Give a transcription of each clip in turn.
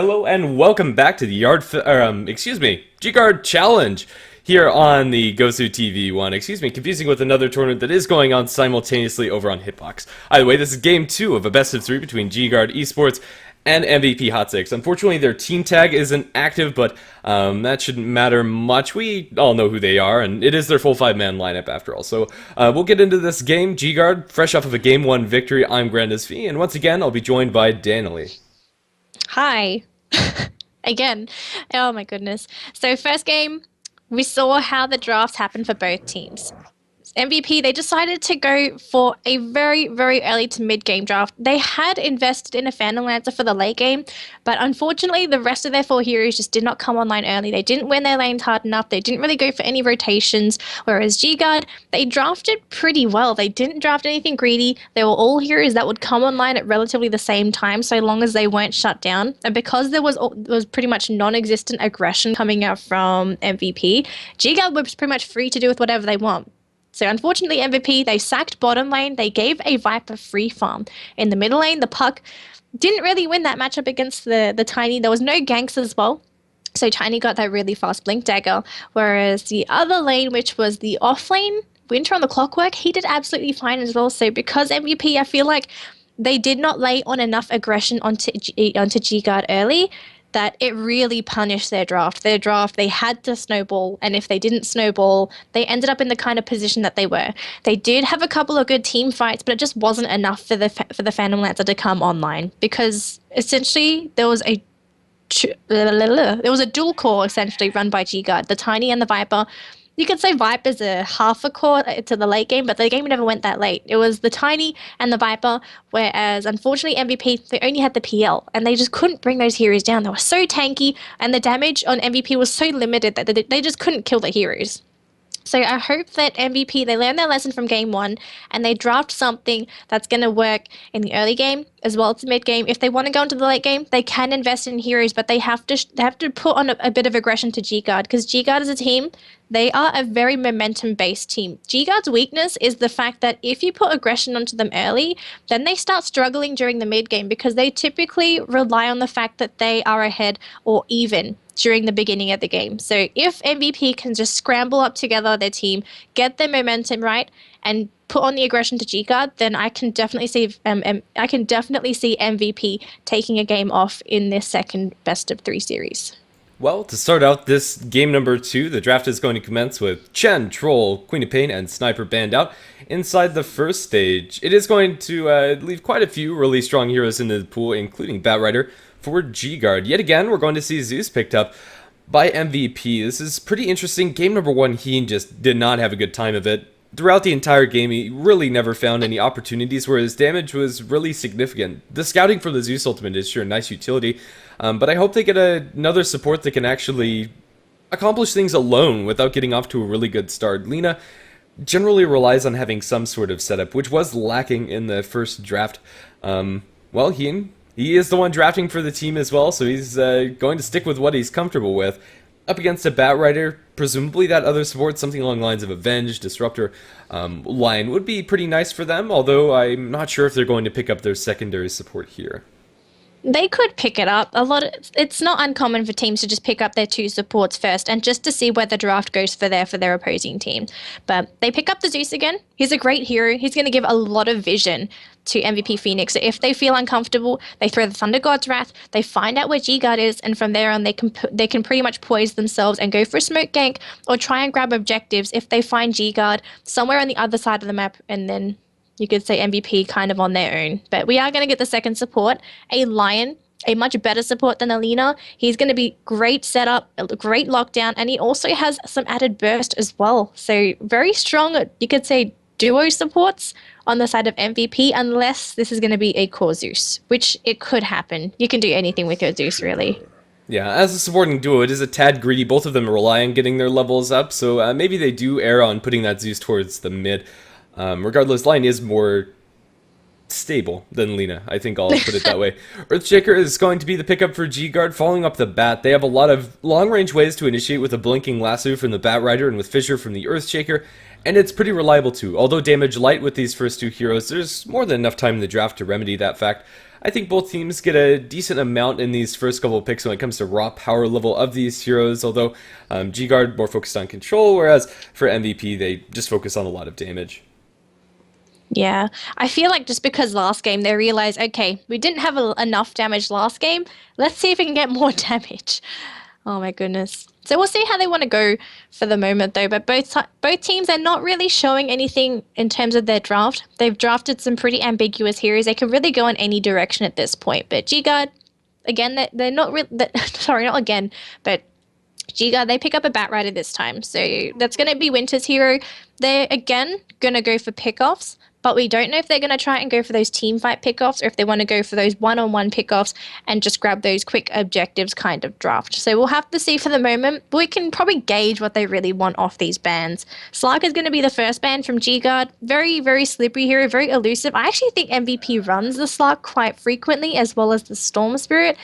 Hello and welcome back to the GGuard Challenge here on the Gosu TV one. Confusing with another tournament that is going on simultaneously over on Hitbox. Either way, this is game 2 of a best of 3 between GGuard Esports and MVP Hot6. Unfortunately, their team tag isn't active, but that shouldn't matter much. We all know who they are, and it is their full 5-man lineup after all. So we'll get into this game. GGuard, fresh off of a game 1 victory. I'm GrandisV, and once again, I'll be joined by Danelie. Hi. Again. Oh my goodness. So first game, we saw how the drafts happened for both teams. MVP, they decided to go for a very, very early to mid-game draft. They had invested in a Phantom Lancer for the late game, but unfortunately the rest of their 4 heroes just did not come online early. They didn't win their lanes hard enough. They didn't really go for any rotations, whereas GGuard, they drafted pretty well. They didn't draft anything greedy. They were all heroes that would come online at relatively the same time, so long as they weren't shut down. And because there was pretty much non-existent aggression coming out from MVP, GGuard was pretty much free to do with whatever they want. So unfortunately, MVP, they sacked bottom lane. They gave a Viper free farm. In the middle lane, the Puck didn't really win that matchup against the Tiny. There was no ganks as well. So Tiny got that really fast Blink Dagger. Whereas the other lane, which was the off lane, Winter on the Clockwork, he did absolutely fine as well. So because MVP, I feel like they did not lay on enough aggression onto GGuard early, that it really punished their draft. Their draft, they had to snowball, and if they didn't snowball, they ended up in the kind of position that they were. They did have a couple of good team fights, but it just wasn't enough for the Phantom Lancer to come online, because essentially there was a dual core essentially run by GGuard, the Tiny and the Viper. You could say Viper's a half a core to the late game, but the game never went that late. It was the Tiny and the Viper, whereas unfortunately MVP, they only had the PL, and they just couldn't bring those heroes down. They were so tanky, and the damage on MVP was so limited that they just couldn't kill the heroes. So I hope that MVP, they learn their lesson from game 1, and they draft something that's going to work in the early game as well as the mid game. If they want to go into the late game, they can invest in heroes, but they have to put on a bit of aggression to GGuard, because GGuard as a team, they are a very momentum-based team. GGuard's weakness is the fact that if you put aggression onto them early, then they start struggling during the mid game, because they typically rely on the fact that they are ahead or even during the beginning of the game. So if MVP can just scramble up together their team, get their momentum right, and put on the aggression to GGuard, then I can definitely see MVP taking a game off in this second best of 3 series. Well, to start out this game number 2, the draft is going to commence with Chen, Troll, Queen of Pain, and Sniper banned out inside the first stage. It is going to leave quite a few really strong heroes in the pool, including Batrider for GGuard. Yet again, we're going to see Zeus picked up by MVP. This is pretty interesting. Game number 1, he just did not have a good time of it. Throughout the entire game, he really never found any opportunities where his damage was really significant. The scouting for the Zeus ultimate is sure a nice utility, but I hope they get another support that can actually accomplish things alone without getting off to a really good start. Lina generally relies on having some sort of setup, which was lacking in the first draft. Well, he is the one drafting for the team as well, so he's going to stick with what he's comfortable with. Up against a Batrider, presumably that other support, something along the lines of Avenge, Disruptor, line would be pretty nice for them, although I'm not sure if they're going to pick up their secondary support here. They could pick it up. It's not uncommon for teams to just pick up their 2 supports first, and just to see where the draft goes for their opposing team. But they pick up the Zeus again. He's a great hero. He's going to give a lot of vision to MVP Phoenix. So if they feel uncomfortable, they throw the Thunder God's Wrath. They find out where GGuard is, and from there on, they can pretty much poise themselves and go for a smoke gank or try and grab objectives if they find GGuard somewhere on the other side of the map, and then you could say MVP kind of on their own. But we are going to get the second support, a Lion, a much better support than Alina. He's going to be great setup, a great lockdown, and he also has some added burst as well. So very strong, you could say, duo supports on the side of MVP, unless this is going to be a core Zeus, which it could happen. You can do anything with your Zeus, really. Yeah, as a supporting duo, it is a tad greedy. Both of them rely on getting their levels up, so maybe they do err on putting that Zeus towards the mid. Regardless, Lion is more stable than Lina. I think I'll put it that way. Earthshaker is going to be the pickup for GGuard. Following up the Bat, they have a lot of long-range ways to initiate with a Blinking Lasso from the Batrider and with Fissure from the Earthshaker, and it's pretty reliable too. Although damage light with these first 2 heroes, there's more than enough time in the draft to remedy that fact. I think both teams get a decent amount in these first couple of picks when it comes to raw power level of these heroes, although GGuard more focused on control, whereas for MVP they just focus on a lot of damage. Yeah, I feel like just because last game they realized, okay, we didn't have enough damage last game. Let's see if we can get more damage. Oh my goodness. So we'll see how they want to go for the moment, though. But both teams are not really showing anything in terms of their draft. They've drafted some pretty ambiguous heroes. They can really go in any direction at this point. But GGuard, again, they're not really. Sorry, not again, but GGuard, they pick up a Batrider this time. So that's going to be Winter's hero. They're, again, going to go for pickoffs. But we don't know if they're going to try and go for those team fight pickoffs or if they want to go for those one-on-one pickoffs and just grab those quick objectives kind of draft. So we'll have to see for the moment. But we can probably gauge what they really want off these bans. Slark is going to be the first ban from GGuard. Very, very slippery hero, very elusive. I actually think MVP runs the Slark quite frequently as well as the Storm Spirit.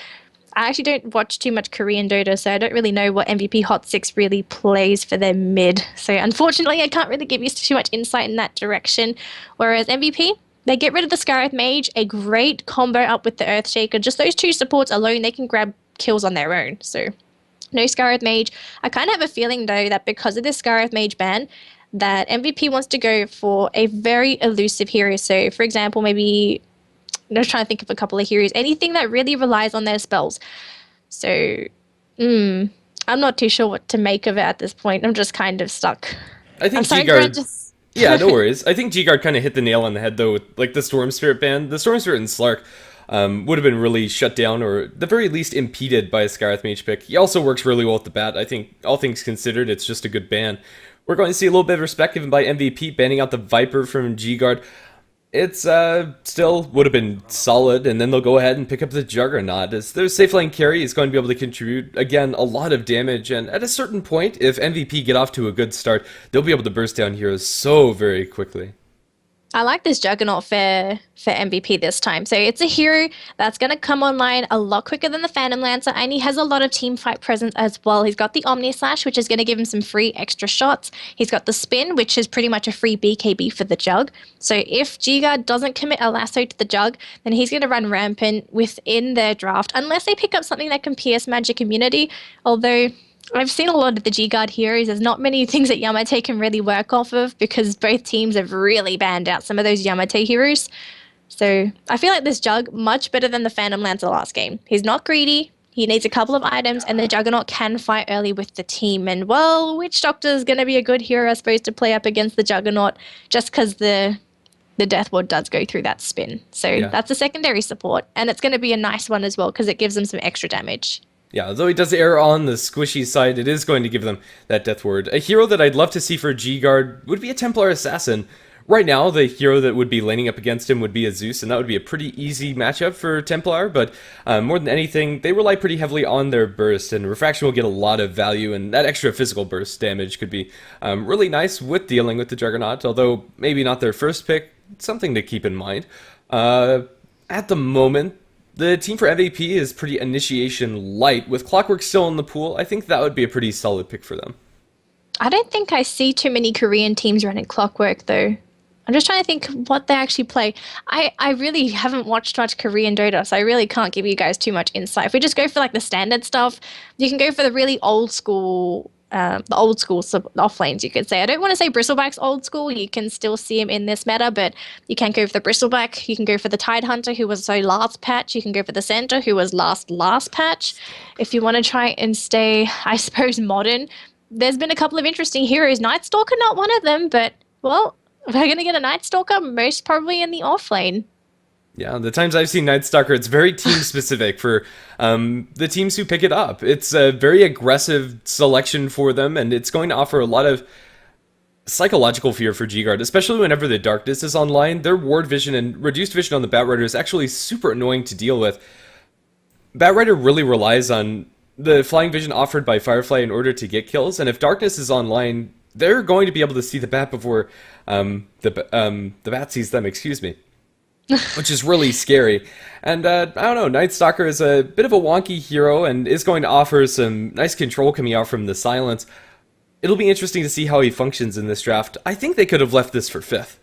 I actually don't watch too much Korean Dota, so I don't really know what MVP Hot6 really plays for their mid. So unfortunately, I can't really give you too much insight in that direction. Whereas MVP, they get rid of the Scarith Mage, a great combo up with the Earthshaker. Just those two supports alone, they can grab kills on their own. So no Scarith Mage. I kind of have a feeling, though, that because of this Scarith Mage ban, that MVP wants to go for a very elusive hero. So, for example, maybe... I'm just trying to think of a couple of heroes. Anything that really relies on their spells. So, I'm not too sure what to make of it at this point. I'm just kind of stuck. I think I'm sorry, GGuard... just... Yeah, no worries. I think GGuard kind of hit the nail on the head, though, with like the Storm Spirit ban. The Storm Spirit and Slark would have been really shut down, or at the very least impeded by a Scarith Mage pick. He also works really well with the bat. I think, all things considered, it's just a good ban. We're going to see a little bit of respect given by MVP, banning out the Viper from GGuard. It's still would have been solid, and then they'll go ahead and pick up the Juggernaut. As their safe lane carry is going to be able to contribute, again, a lot of damage, and at a certain point, if MVP get off to a good start, they'll be able to burst down heroes so very quickly. I like this Juggernaut for MVP this time. So it's a hero that's going to come online a lot quicker than the Phantom Lancer, and he has a lot of team fight presence as well. He's got the Omni Slash, which is going to give him some free extra shots. He's got the Spin, which is pretty much a free BKB for the Jug. So if GGuard doesn't commit a lasso to the Jug, then he's going to run rampant within their draft, unless they pick up something that can pierce magic immunity, although... I've seen a lot of the GGuard heroes. There's not many things that Yamate can really work off of because both teams have really banned out some of those Yamate heroes. So I feel like this Jug, much better than the Phantom Lancer last game. He's not greedy. He needs a couple of items, and the Juggernaut can fight early with the team. And, well, Witch Doctor is going to be a good hero, I suppose, to play up against the Juggernaut just because the Death Ward does go through that spin. So yeah, that's a secondary support, and it's going to be a nice one as well because it gives them some extra damage. Yeah, though he does err on the squishy side, it is going to give them that Death Ward. A hero that I'd love to see for GGuard would be a Templar Assassin. Right now, the hero that would be laning up against him would be a Zeus, and that would be a pretty easy matchup for Templar, but more than anything, they rely pretty heavily on their burst, and Refraction will get a lot of value, and that extra physical burst damage could be really nice with dealing with the Juggernaut, although maybe not their first pick, something to keep in mind. At the moment, the team for MVP is pretty initiation light. With Clockwork still in the pool, I think that would be a pretty solid pick for them. I don't think I see too many Korean teams running Clockwork, though. I'm just trying to think what they actually play. I really haven't watched much Korean Dota, so I really can't give you guys too much insight. If we just go for like the standard stuff, you can go for the really old school off lanes, you could say. I don't want to say Bristleback's old school. You can still see him in this meta, but you can go for the Bristleback. You can go for the Tidehunter, who was last patch. You can go for the Centaur, who was last patch. If you want to try and stay, I suppose, modern, there's been a couple of interesting heroes. Night Stalker, not one of them, but, well, if we're going to get a Night Stalker, most probably in the off lane. Yeah, the times I've seen Night Stalker, it's very team-specific for the teams who pick it up. It's a very aggressive selection for them, and it's going to offer a lot of psychological fear for GGuard, especially whenever the Darkness is online. Their ward vision and reduced vision on the Batrider is actually super annoying to deal with. Batrider really relies on the flying vision offered by Firefly in order to get kills, and if Darkness is online, they're going to be able to see the bat before the bat sees them, excuse me. Which is really scary. And I don't know, Night Stalker is a bit of a wonky hero and is going to offer some nice control coming out from the silence. It'll be interesting to see how he functions in this draft. I think they could have left this for 5th.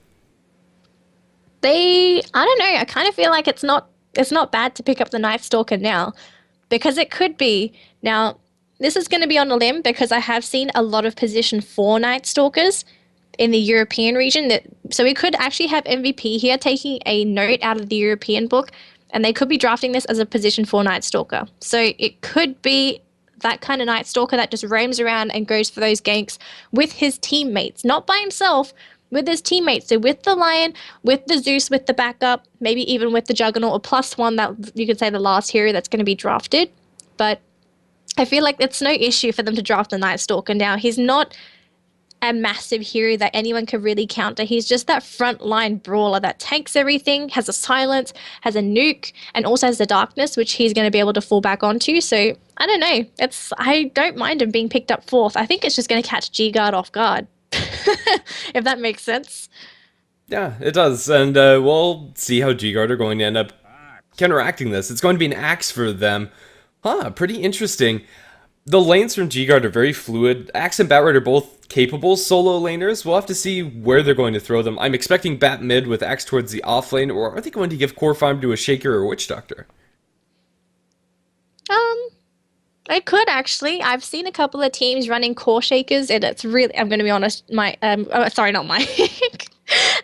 I don't know, I kind of feel like it's not it's not bad to pick up the Night Stalker now, because it could be. Now, this is going to be on a limb because I have seen a lot of position 4 Night Stalkers in the European region. So we could actually have MVP here taking a note out of the European book, and they could be drafting this as a position 4 Night Stalker. So it could be that kind of Night Stalker that just roams around and goes for those ganks with his teammates, not by himself, with his teammates. So with the Lion, with the Zeus, with the backup, maybe even with the Juggernaut, or +1 that you could say the last hero that's going to be drafted. But I feel like it's no issue for them to draft the Night Stalker now. He's not a massive hero that anyone could really counter. He's just that frontline brawler that tanks everything, has a silence, has a nuke, and also has the darkness, which he's going to be able to fall back onto. So I don't know. I don't mind him being picked up 4th. I think it's just going to catch GGuard off guard, if that makes sense. Yeah, it does, and we'll see how GGuard are going to end up counteracting this. It's going to be an axe for them. Pretty interesting. The lanes from GGuard are very fluid. Axe and Batright are both capable solo laners. We'll have to see where they're going to throw them. I'm expecting Bat mid with Axe towards the off lane, or are they going to give Core Farm to a Shaker or Witch Doctor? I could actually. I've seen a couple of teams running core shakers, and it's really. I'm going to be honest. Sorry, not my.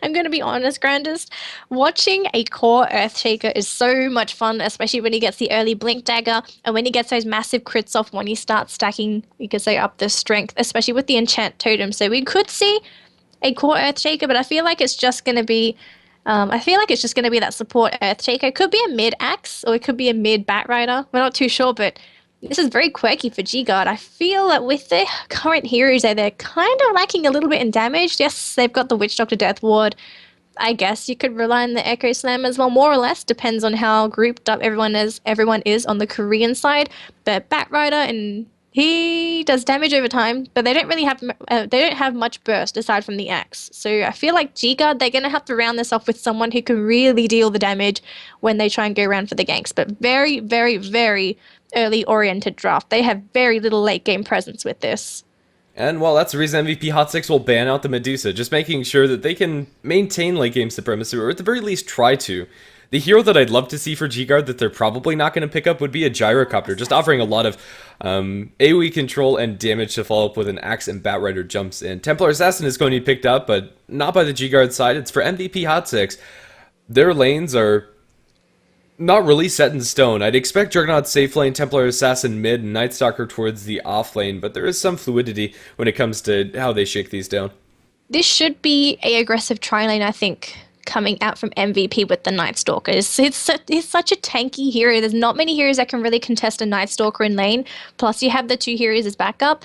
I'm going to be honest, Grandis. Watching a core Earth Shaker is so much fun, especially when he gets the early Blink Dagger and when he gets those massive crits off when he starts stacking, you could say, up the strength, especially with the Enchant Totem. So we could see a core Earth Shaker, but I feel like it's just going to be. That support Earth Shaker. It could be a mid Axe or it could be a mid Bat Rider. We're not too sure, but this is very quirky for GGuard. I feel that with their current heroes, they're kind of lacking a little bit in damage. Yes, they've got the Witch Doctor Death Ward. I guess you could rely on the Echo Slam as well, more or less. Depends on how grouped up everyone is on the Korean side. But Bat Rider, and he does damage over time, but they don't really have much burst aside from the axe. So I feel like GGuard, they're gonna have to round this off with someone who can really deal the damage when they try and go around for the ganks. But very, very, very early oriented draft. They have very little late game presence with this. And well, that's the reason MVP Hot6 will ban out the Medusa, just making sure that they can maintain late game supremacy, or at the very least try to. The hero that I'd love to see for GGuard that they're probably not going to pick up would be a Gyrocopter, just offering a lot of AoE control and damage to follow up with an Axe and Bat Rider jumps in. Templar Assassin is going to be picked up, but not by the GGuard side. It's for MVP Hot6. Their lanes are not really set in stone. I'd expect Juggernaut safe lane, Templar Assassin mid, and Night Stalker towards the off lane, but there is some fluidity when it comes to how they shake these down. This should be a aggressive tri-lane, I think, coming out from MVP with the Night Stalker. He's such a tanky hero. There's not many heroes that can really contest a Night Stalker in lane, plus you have the 2 heroes as backup.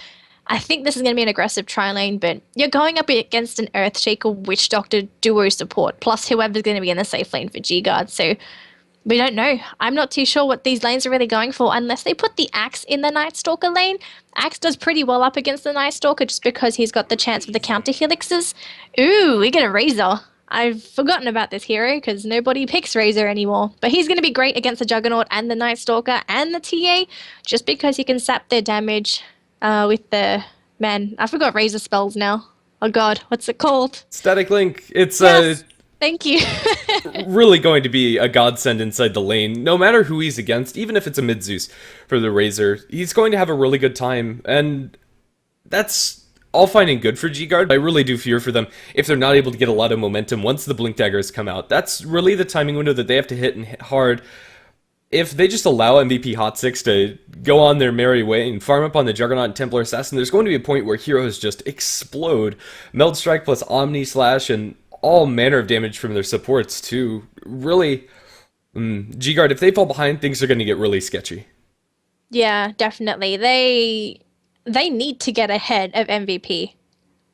I think this is going to be an aggressive tri-lane, but you're going up against an Earthshaker Witch Doctor duo support, plus whoever's going to be in the safe lane for GGuard, so we don't know. I'm not too sure what these lanes are really going for unless they put the Axe in the Night Stalker lane. Axe does pretty well up against the Night Stalker just because he's got the chance with the counter helixes. Ooh, we get a Razor. I've forgotten about this hero because nobody picks Razor anymore. But he's going to be great against the Juggernaut and the Night Stalker and the TA just because he can sap their damage with the... Man, I forgot Razor spells now. Oh god, what's it called? Static Link. It's yes. Thank you. really going to be a godsend inside the lane, no matter who he's against, even if it's a mid-Zeus for the Razor. He's going to have a really good time, and that's all fine and good for GGuard. I really do fear for them if they're not able to get a lot of momentum once the Blink Daggers come out. That's really the timing window that they have to hit and hit hard. If they just allow MVP Hot6 to go on their merry way and farm up on the Juggernaut and Templar Assassin, there's going to be a point where heroes just explode. Meld Strike plus Omni Slash and all manner of damage from their supports too. Really, GGuard, if they fall behind, things are going to get really sketchy. Yeah, definitely. They need to get ahead of MVP.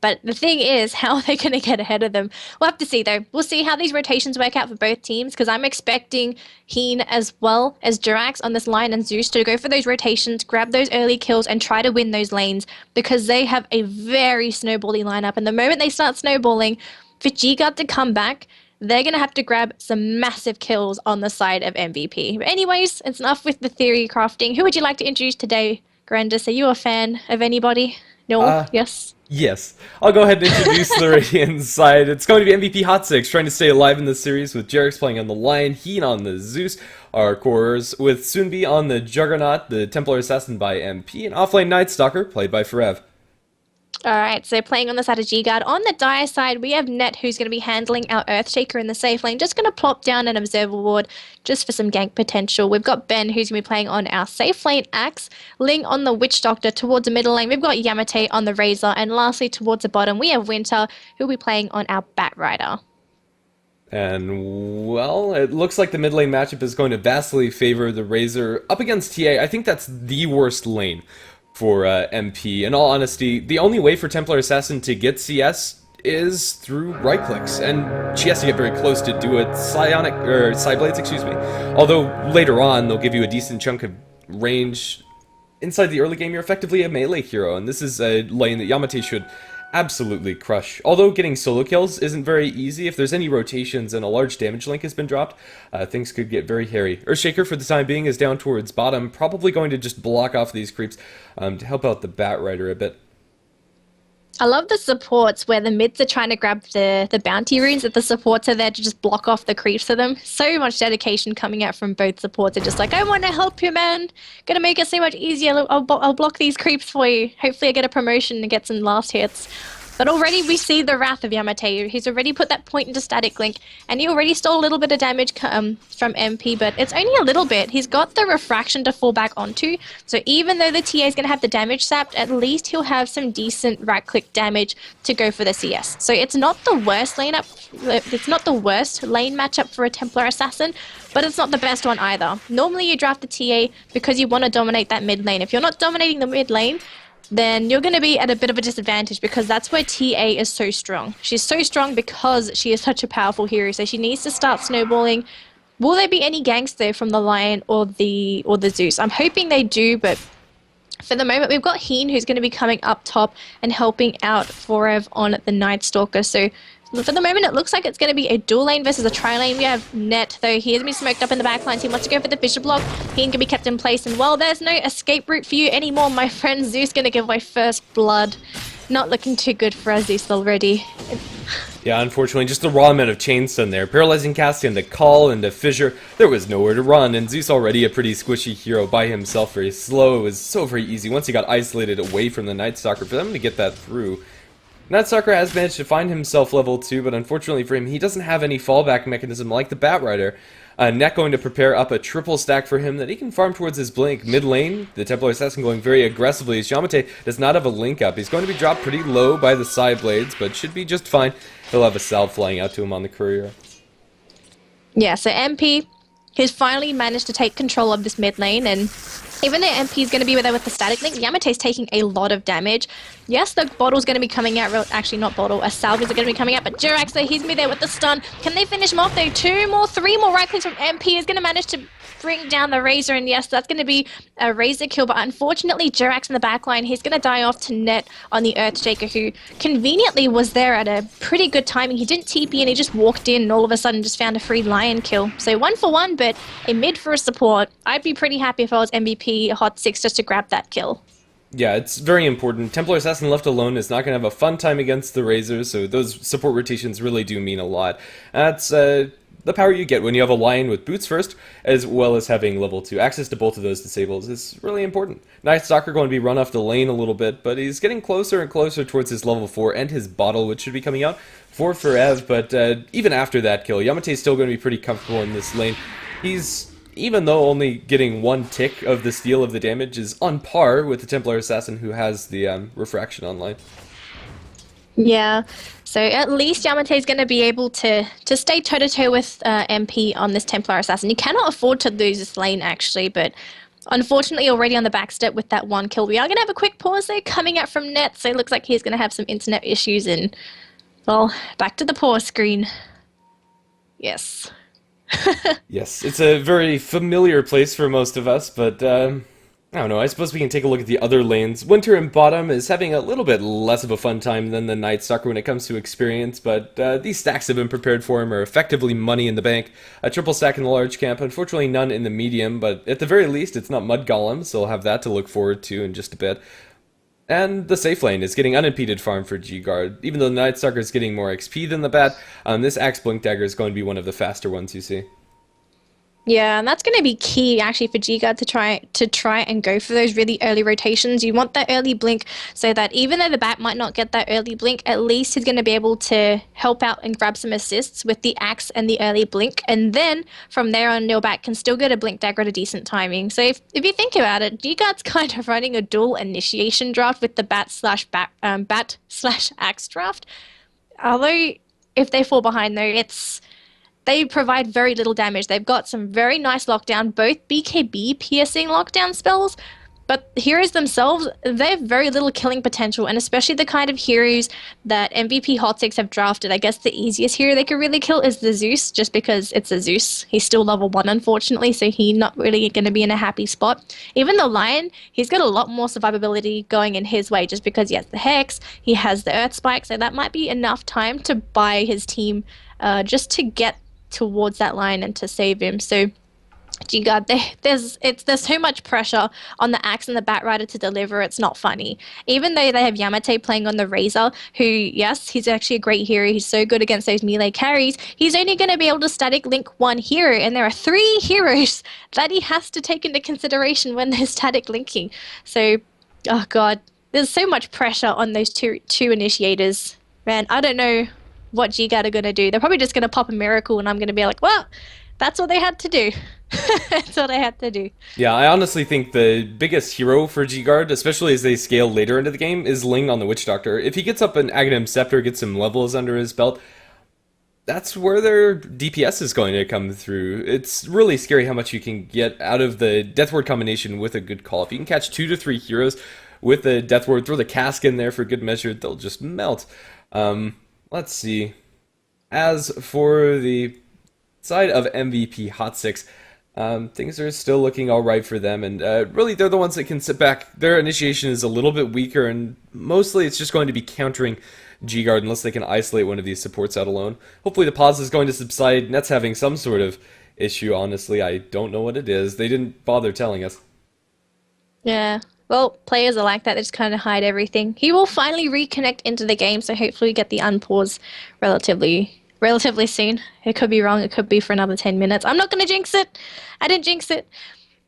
But the thing is, how are they going to get ahead of them? We'll have to see, though. We'll see how these rotations work out for both teams, because I'm expecting Heen as well as Jirax on this line and Zeus to go for those rotations, grab those early kills, and try to win those lanes, because they have a very snowbally lineup. And the moment they start snowballing, for GGuard to come back, they're going to have to grab some massive kills on the side of MVP. But anyways, it's enough with the theory crafting. Who would you like to introduce today, Grandis? Are you a fan of anybody? No? Yes? Yes. I'll go ahead and introduce the Radiant side. It's going to be MVP Hot6 trying to stay alive in this series with Jerix playing on the Lion, Heen on the Zeus, our cores, with Sunbi on the Juggernaut, the Templar Assassin by MP, and offlane Night Stalker played by Forev. Alright, so playing on the side of GGuard. On the Dire side, we have Net, who's going to be handling our Earthshaker in the safe lane. Just going to plop down an Observer Ward just for some gank potential. We've got Ben, who's going to be playing on our safe lane Axe. Ling on the Witch Doctor towards the middle lane. We've got Yamate on the Razor. And lastly, towards the bottom, we have Winter, who'll be playing on our Bat Rider. And, well, it looks like the mid lane matchup is going to vastly favor the Razor up against TA. I think that's the worst lane for MP. In all honesty, the only way for Templar Assassin to get CS is through right clicks, and she has to get very close to do it. Psyblades, excuse me. Although later on they'll give you a decent chunk of range. Inside the early game, you're effectively a melee hero, and this is a lane that Yamate should absolutely crush. Although getting solo kills isn't very easy, if there's any rotations and a large damage link has been dropped, things could get very hairy. Earthshaker for the time being is down towards bottom, probably going to just block off these creeps to help out the Bat Rider a bit. I love the supports where the mids are trying to grab the bounty runes, that the supports are there to just block off the creeps for them. So much dedication coming out from both supports. They're just like, I want to help you, man. Gonna make it so much easier. I'll block these creeps for you. Hopefully I get a promotion and get some last hits. But already we see the wrath of Yamate. He's already put that point into Static Link, and he already stole a little bit of damage from MP, but it's only a little bit. He's got the refraction to fall back onto, so even though the TA is going to have the damage sapped, at least he'll have some decent right-click damage to go for the CS. So it's not the worst lane matchup for a Templar Assassin, but it's not the best one either. Normally you draft the TA because you want to dominate that mid lane. If you're not dominating the mid lane, then you're going to be at a bit of a disadvantage, because that's where TA is so strong. She's so strong because she is such a powerful hero, so she needs to start snowballing. Will there be any ganks though from the Lion or the Zeus? I'm hoping they do, but for the moment we've got Heen, who's going to be coming up top and helping out Forev on the Night Stalker. So for the moment, it looks like it's going to be a dual lane versus a tri-lane. We have Net, though he has been smoked up in the back lines. He wants to go for the Fisher block. He can be kept in place. And, well, there's no escape route for you anymore, my friend. Zeus going to give away first blood. Not looking too good for our Zeus already. Yeah, unfortunately, just the raw amount of chain stun there. Paralyzing cast into Call, into Fissure. There was nowhere to run, and Zeus already a pretty squishy hero by himself, very slow. It was so very easy once he got isolated away from the Night Stalker for them to get that through. Night Stalker has managed to find himself level 2, but unfortunately for him, he doesn't have any fallback mechanism like the Bat Rider. Net going to prepare up a triple stack for him that he can farm towards his blink. Mid lane, the Templar Assassin going very aggressively. Yamate does not have a link up. He's going to be dropped pretty low by the side blades, but should be just fine. He'll have a salve flying out to him on the courier. Yeah, so MP has finally managed to take control of this mid lane, and even though MP is going to be there with the static link, Yamate's taking a lot of damage. Yes, the bottle's going to be coming out, actually not bottle, a salve is going to be coming out, but Jirax, though, he's going to be there with the stun. Can they finish him off, though? 3 more right clicks from MP is going to manage to bring down the Razor, and yes, that's going to be a Razor kill, but unfortunately, Jirax in the backline, he's going to die off to Net on the Earthshaker, who conveniently was there at a pretty good timing. He didn't TP and he just walked in and all of a sudden just found a free Lion kill. So 1 for 1, but a mid for a support. I'd be pretty happy if I was MVP Hot6 just to grab that kill. Yeah, it's very important. Templar Assassin left alone is not going to have a fun time against the Razors, so those support rotations really do mean a lot. That's the power you get when you have a Lion with boots first, as well as having level 2. Access to both of those disables is really important. Night Stalker going to be run off the lane a little bit, but he's getting closer and closer towards his level 4 and his bottle, which should be coming out for Forev, but even after that kill, Yamate is still going to be pretty comfortable in this lane. He's, even though only getting 1 tick of the steal of the damage, is on par with the Templar Assassin who has the refraction online. Yeah, so at least Yamate is going to be able to stay toe-to-toe with MP on this Templar Assassin. You cannot afford to lose this lane, actually, but unfortunately already on the back step with that 1 kill. We are going to have a quick pause there coming out from Net, so it looks like he's going to have some internet issues, and, well, back to the pause screen. Yes. Yes, it's a very familiar place for most of us, but I don't know, I suppose we can take a look at the other lanes. Winter in bottom is having a little bit less of a fun time than the Night Stalker when it comes to experience, but these stacks have been prepared for him are effectively money in the bank. A triple stack in the large camp, unfortunately none in the medium, but at the very least it's not Mud Golem, so we'll have that to look forward to in just a bit. And the safe lane is getting unimpeded farm for GGuard. Even though the Night Stalker is getting more XP than the Bat, this Axe Blink Dagger is going to be one of the faster ones you see. Yeah, and that's going to be key actually for GGuard to try and go for those really early rotations. You want that early blink so that even though the Bat might not get that early blink, at least he's going to be able to help out and grab some assists with the Axe and the early blink. And then from there on, your Bat can still get a Blink Dagger at a decent timing. So if you think about it, GGuard's kind of running a dual initiation draft with the Bat slash Axe draft. Although if they fall behind though, they provide very little damage. They've got some very nice lockdown, both BKB piercing lockdown spells, but the heroes themselves, they have very little killing potential, and especially the kind of heroes that MVP Hot6 have drafted. I guess the easiest hero they could really kill is the Zeus, just because it's a Zeus. He's still level 1, unfortunately, so he's not really going to be in a happy spot. Even the Lion, he's got a lot more survivability going in his way, just because he has the Hex, he has the Earth Spike, so that might be enough time to buy his team just to get towards that line and to save him. So GGuard, there's so much pressure on the Axe and the Bat Rider to deliver, it's not funny. Even though they have Yamate playing on the Razor, who, yes, he's actually a great hero, he's so good against those melee carries, he's only going to be able to static link one hero, and there are 3 heroes that he has to take into consideration when they're static linking. So, oh god, there's so much pressure on those two initiators. Man, I don't know what GGuard are going to do. They're probably just going to pop a miracle and I'm going to be like, well, that's what they had to do. That's what I had to do. Yeah, I honestly think the biggest hero for GGuard, especially as they scale later into the game, is Ling on the Witch Doctor. If he gets up an Aghanim Scepter, gets some levels under his belt, that's where their DPS is going to come through. It's really scary how much you can get out of the Death Ward combination with a good call. If you can catch 2 to 3 heroes with the Death Ward, throw the cask in there for good measure, they'll just melt. Let's see. As for the side of MVP Hot6, things are still looking alright for them, and really they're the ones that can sit back. Their initiation is a little bit weaker, and mostly it's just going to be countering GGuard unless they can isolate one of these supports out alone. Hopefully the pause is going to subside. Net's having some sort of issue, honestly. I don't know what it is. They didn't bother telling us. Yeah. Well, players are like that. They just kind of hide everything. He will finally reconnect into the game, so hopefully we get the unpause relatively soon. It could be wrong. It could be for another 10 minutes. I'm not going to jinx it. I didn't jinx it.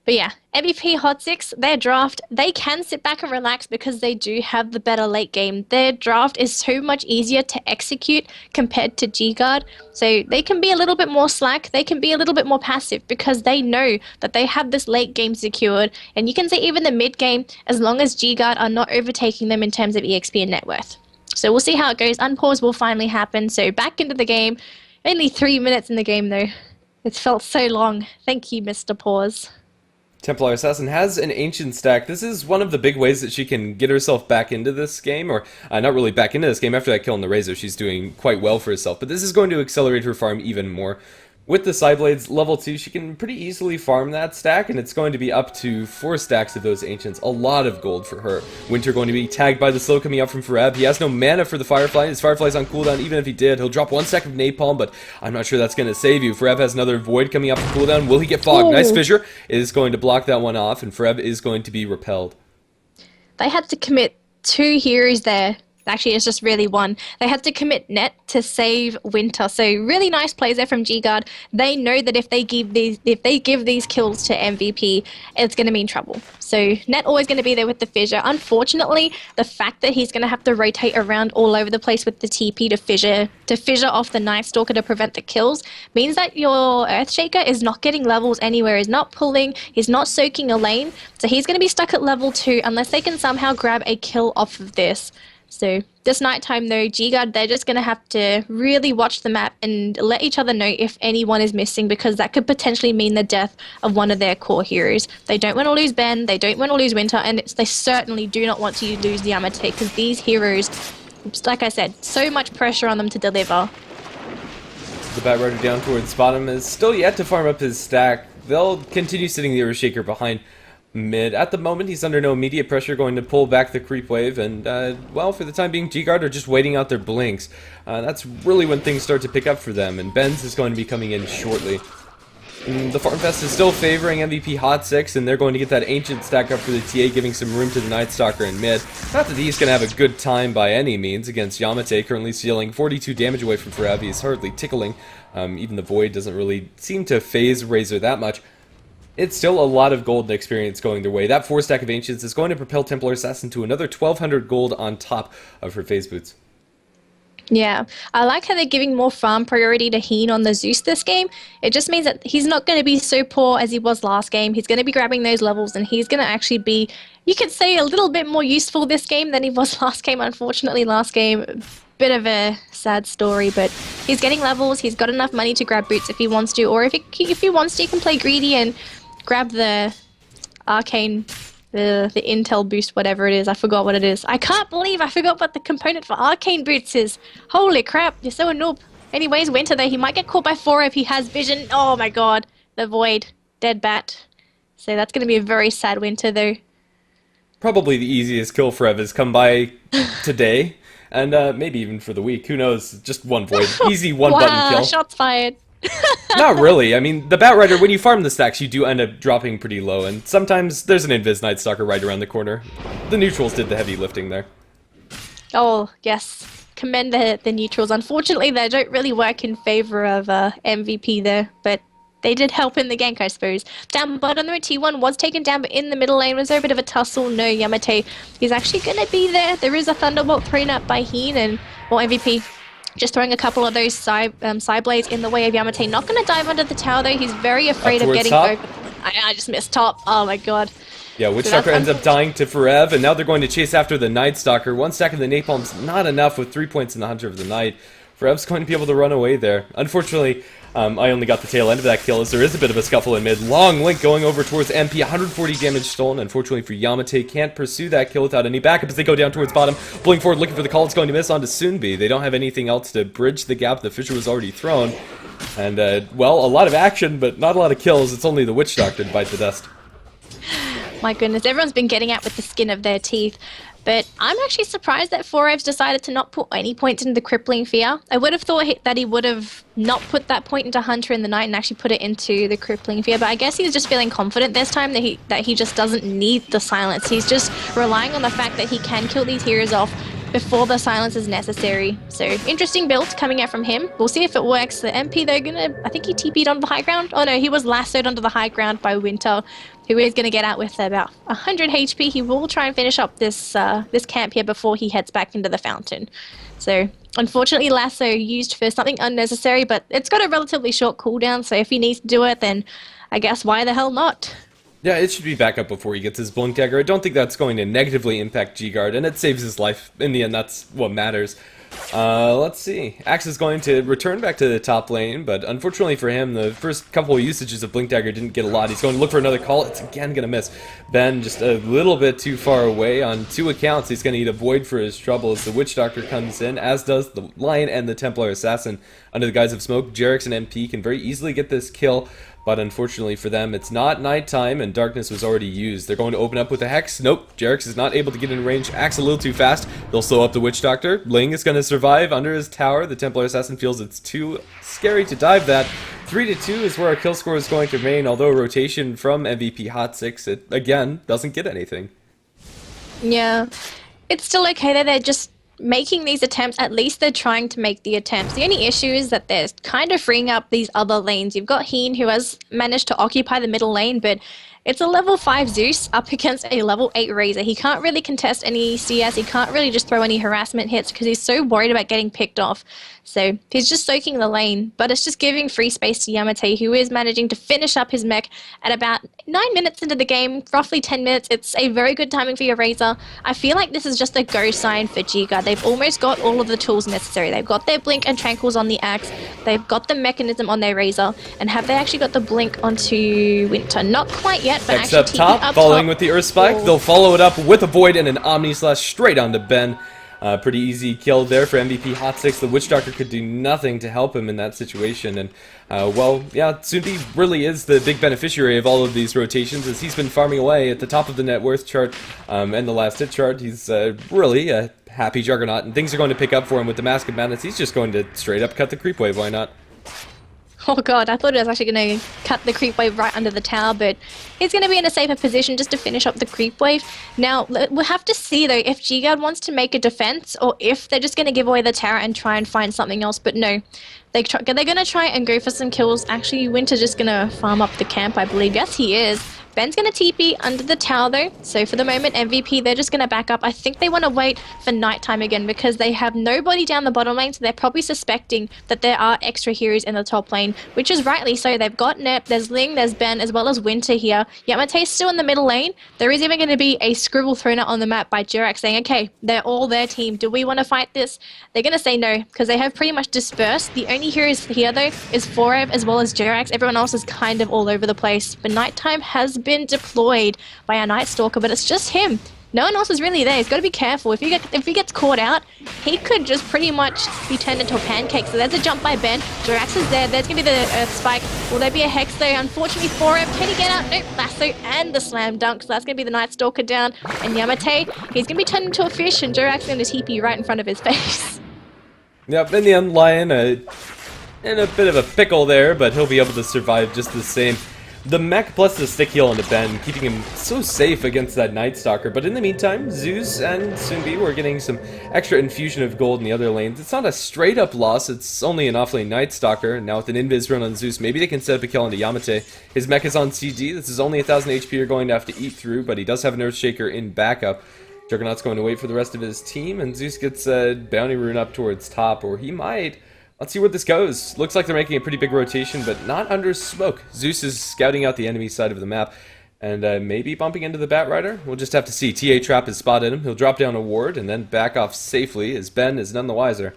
But yeah, MVP Hot6, their draft, they can sit back and relax because they do have the better late game. Their draft is so much easier to execute compared to GGuard. So they can be a little bit more slack. They can be a little bit more passive because they know that they have this late game secured. And you can say even the mid game, as long as GGuard are not overtaking them in terms of EXP and net worth. So we'll see how it goes. Unpause will finally happen. So back into the game. Only 3 minutes in the game though. It's felt so long. Thank you, Mr. Pause. Templar Assassin has an Ancient stack. This is one of the big ways that she can get herself back into this game, or not really back into this game. After that kill on the Razor, she's doing quite well for herself, but this is going to accelerate her farm even more. With the Sideblades level 2, she can pretty easily farm that stack, and it's going to be up to 4 stacks of those Ancients. A lot of gold for her. Winter going to be tagged by the slow coming up from Farab. He has no mana for the Firefly. His Firefly's on cooldown. Even if he did, he'll drop 1 stack of Napalm, but I'm not sure that's going to save you. Farab has another Void coming up from cooldown. Will he get Fog? Ooh. Nice Fissure is going to block that one off, and Farab is going to be repelled. They had to commit 2 heroes there. Actually, it's just really 1. They had to commit Net to save Winter. So really nice plays there from GGuard. They know that if they give these kills to MVP, it's going to mean trouble. So Net always going to be there with the Fissure. Unfortunately, the fact that he's going to have to rotate around all over the place with the TP to fissure off the Night Stalker to prevent the kills means that your Earthshaker is not getting levels anywhere. He's not pulling. He's not soaking a lane. So he's going to be stuck at level 2 unless they can somehow grab a kill off of this. So this nighttime though, GGuard, they're just going to have to really watch the map and let each other know if anyone is missing, because that could potentially mean the death of one of their core heroes. They don't want to lose Ben, they don't want to lose Winter, and they certainly do not want to lose the Yamate, because these heroes, like I said, so much pressure on them to deliver. The Bat Rider down towards bottom is still yet to farm up his stack. They'll continue sitting the Earthshaker behind mid. At the moment, he's under no immediate pressure, going to pull back the creep wave, and, well, for the time being, GGuard are just waiting out their blinks. That's really when things start to pick up for them, and Benz is going to be coming in shortly. The Farm Fest is still favoring MVP Hot6, and they're going to get that Ancient stack up for the TA, giving some room to the Night Stalker in mid. Not that he's going to have a good time by any means against Yamate, currently stealing 42 damage away from Forev. He's hardly tickling. Even the Void doesn't really seem to phase Razor that much. It's still a lot of gold and experience going their way. That 4 stack of Ancients is going to propel Templar Assassin to another 1,200 gold on top of her phase boots. Yeah, I like how they're giving more farm priority to Heen on the Zeus this game. It just means that he's not going to be so poor as he was last game. He's going to be grabbing those levels, and he's going to actually be, you could say, a little bit more useful this game than he was last game. Unfortunately, last game, bit of a sad story, but he's getting levels. He's got enough money to grab boots if he wants to, or if he wants to, he can play greedy and grab the arcane, the intel boost, whatever it is. I forgot what it is. I can't believe I forgot what the component for arcane boots is. Holy crap, you're so a noob. Anyways, Winter though, he might get caught by 4 if he has vision. Oh my god, the Void, dead bat. So that's going to be a very sad Winter though. Probably the easiest kill for Ev has come by today, and maybe even for the week. Who knows? Just one Void. Easy one-button kill. Shots fired. Not really. I mean, the Batrider, when you farm the stacks, you do end up dropping pretty low, and sometimes there's an Invis Night Stalker right around the corner. The neutrals did the heavy lifting there. Oh, yes. Commend the neutrals. Unfortunately, they don't really work in favor of MVP there, but they did help in the gank, I suppose. Down bottom, the T1 was taken down, but in the middle lane was there a bit of a tussle. No, Yamate is actually going to be there. There is a Thunderbolt thrown up by Heen, and, well, MVP just throwing a couple of those side blades in the way of Yamate. Not going to dive under the tower, though. He's very afraid of getting over. I just missed top. Oh, my God. Yeah, Witch Stalker ends up dying to Forev, and now they're going to chase after the Night Stalker. 1 stack of the Napalm's not enough with 3 points in the Hunter of the Night. Forev's going to be able to run away there. Unfortunately, I only got the tail end of that kill, as there is a bit of a scuffle in mid. Long Link going over towards MP, 140 damage stolen. Unfortunately for Yamate, can't pursue that kill without any backup as they go down towards bottom. Pulling forward, looking for the call, it's going to miss onto Soonbi. They don't have anything else to bridge the gap. The Fissure was already thrown. And, well, a lot of action, but not a lot of kills. It's only the Witch Doctor to bite the dust. My goodness, everyone's been getting out with the skin of their teeth. But I'm actually surprised that Forev's decided to not put any points into the Crippling Fear. I would have thought that he would have not put that point into Hunter in the night and actually put it into the Crippling Fear. But I guess he's just feeling confident this time that he just doesn't need the silence. He's just relying on the fact that he can kill these heroes off before the silence is necessary. So, interesting build coming out from him. We'll see if it works. The MP, they're gonna, I think he TP'd onto the high ground. Oh no, he was lassoed onto the high ground by Winter, who is gonna get out with about 100 HP. He will try and finish up this this camp here before he heads back into the fountain. So, unfortunately, lasso used for something unnecessary, but it's got a relatively short cooldown, so if he needs to do it, then I guess why the hell not? Yeah, it should be back up before he gets his Blink Dagger. I don't think that's going to negatively impact GGuard, and it saves his life. In the end, that's what matters. Let's see. Axe is going to return back to the top lane, but unfortunately for him, the first couple of usages of Blink Dagger didn't get a lot. He's going to look for another call. It's again going to miss. Ben just a little bit too far away on 2 accounts. He's going to need a Void for his trouble as the Witch Doctor comes in, as does the Lion and the Templar Assassin. Under the guise of smoke, Jerix and MP can very easily get this kill. But unfortunately for them, it's not nighttime, and darkness was already used. They're going to open up with a Hex. Nope, Jerix is not able to get in range. Axe a little too fast. They'll slow up the Witch Doctor. Ling is going to survive under his tower. The Templar Assassin feels it's too scary to dive that. 3-2 is where our kill score is going to remain, although rotation from MVP Hot6, it, again, doesn't get anything. Yeah, it's still okay that they're just making these attempts. At least they're trying to make the attempts. The only issue is that they're kind of freeing up these other lanes. You've got Heen, who has managed to occupy the middle lane, but it's a level 5 Zeus up against a level 8 Razor. He can't really contest any CS. He can't really just throw any harassment hits because he's so worried about getting picked off. So he's just soaking the lane, but it's just giving free space to Yamate, who is managing to finish up his mech at about 9 minutes into the game, roughly 10 minutes. It's a very good timing for your Razor. I feel like this is just a go sign for GGuard. They've almost got all of the tools necessary. They've got their Blink and Tranquils on the Axe. They've got the mechanism on their Razor. And have they actually got the Blink onto Winter? Not quite yet, but Next actually up top, following with the Earth Spike. They'll follow it up with a Void and an Omni Slash straight onto Ben. Pretty easy kill there for MVP Hot6. The Witch Doctor could do nothing to help him in that situation. And, well, yeah, Soonbi really is the big beneficiary of all of these rotations as he's been farming away at the top of the net worth chart and the last hit chart. He's really a happy Juggernaut, and things are going to pick up for him with the Mask of Madness. He's just going to straight up cut the creep wave. Why not? Oh god, I thought it was actually going to cut the creep wave right under the tower, but he's going to be in a safer position just to finish up the creep wave. Now, we'll have to see though if GGuard wants to make a defense or if they're just going to give away the tower and try and find something else, but no. They're going to try and go for some kills. Actually, Winter's just going to farm up the camp, I believe. Yes, he is. Ben's going to TP under the tower though, so for the moment MVP they're just going to back up. I think they want to wait for nighttime again because they have nobody down the bottom lane, so they're probably suspecting that there are extra heroes in the top lane, which is rightly so. They've got Nep, there's Ling, there's Ben, as well as Winter here. Yamate's still in the middle lane. There is even going to be a scribble thrown out on the map by Jirac saying, okay, they're all their team. Do we want to fight this? They're going to say no because they have pretty much dispersed. The only heroes here though is Forev as well as Jirac. Everyone else is kind of all over the place, but nighttime has been deployed by our Night Stalker, but it's just him. No one else is really there. He's got to be careful. If he gets caught out, he could just pretty much be turned into a pancake. So there's a jump by Ben. Jirax is there. There's going to be the Earth Spike. Will there be a Hex though? Unfortunately for him. Can he get out? Nope. Lasso and the Slam Dunk. So that's going to be the Night Stalker down. And Yamate, he's going to be turned into a fish, and Jirax is going to TP right in front of his face. Yep, in the end, Lion in a bit of a pickle there, but he'll be able to survive just the same. The mech plus the stick heal onto Ben, keeping him so safe against that Night Stalker. But in the meantime, Zeus and Sunbi were getting some extra infusion of gold in the other lanes. It's not a straight up loss, it's only an offlane Night Stalker. Now with an invis run on Zeus, maybe they can set up a kill onto Yamate. His mech is on CG, this is only 1000 HP you're going to have to eat through, but he does have an Earthshaker in backup. Juggernaut's going to wait for the rest of his team, and Zeus gets a bounty rune up towards top, or he might. Let's see where this goes. Looks like they're making a pretty big rotation, but not under smoke. Zeus is scouting out the enemy side of the map, and maybe bumping into the Batrider. We'll just have to see. TA Trap has spotted him. He'll drop down a ward and then back off safely, as Ben is none the wiser.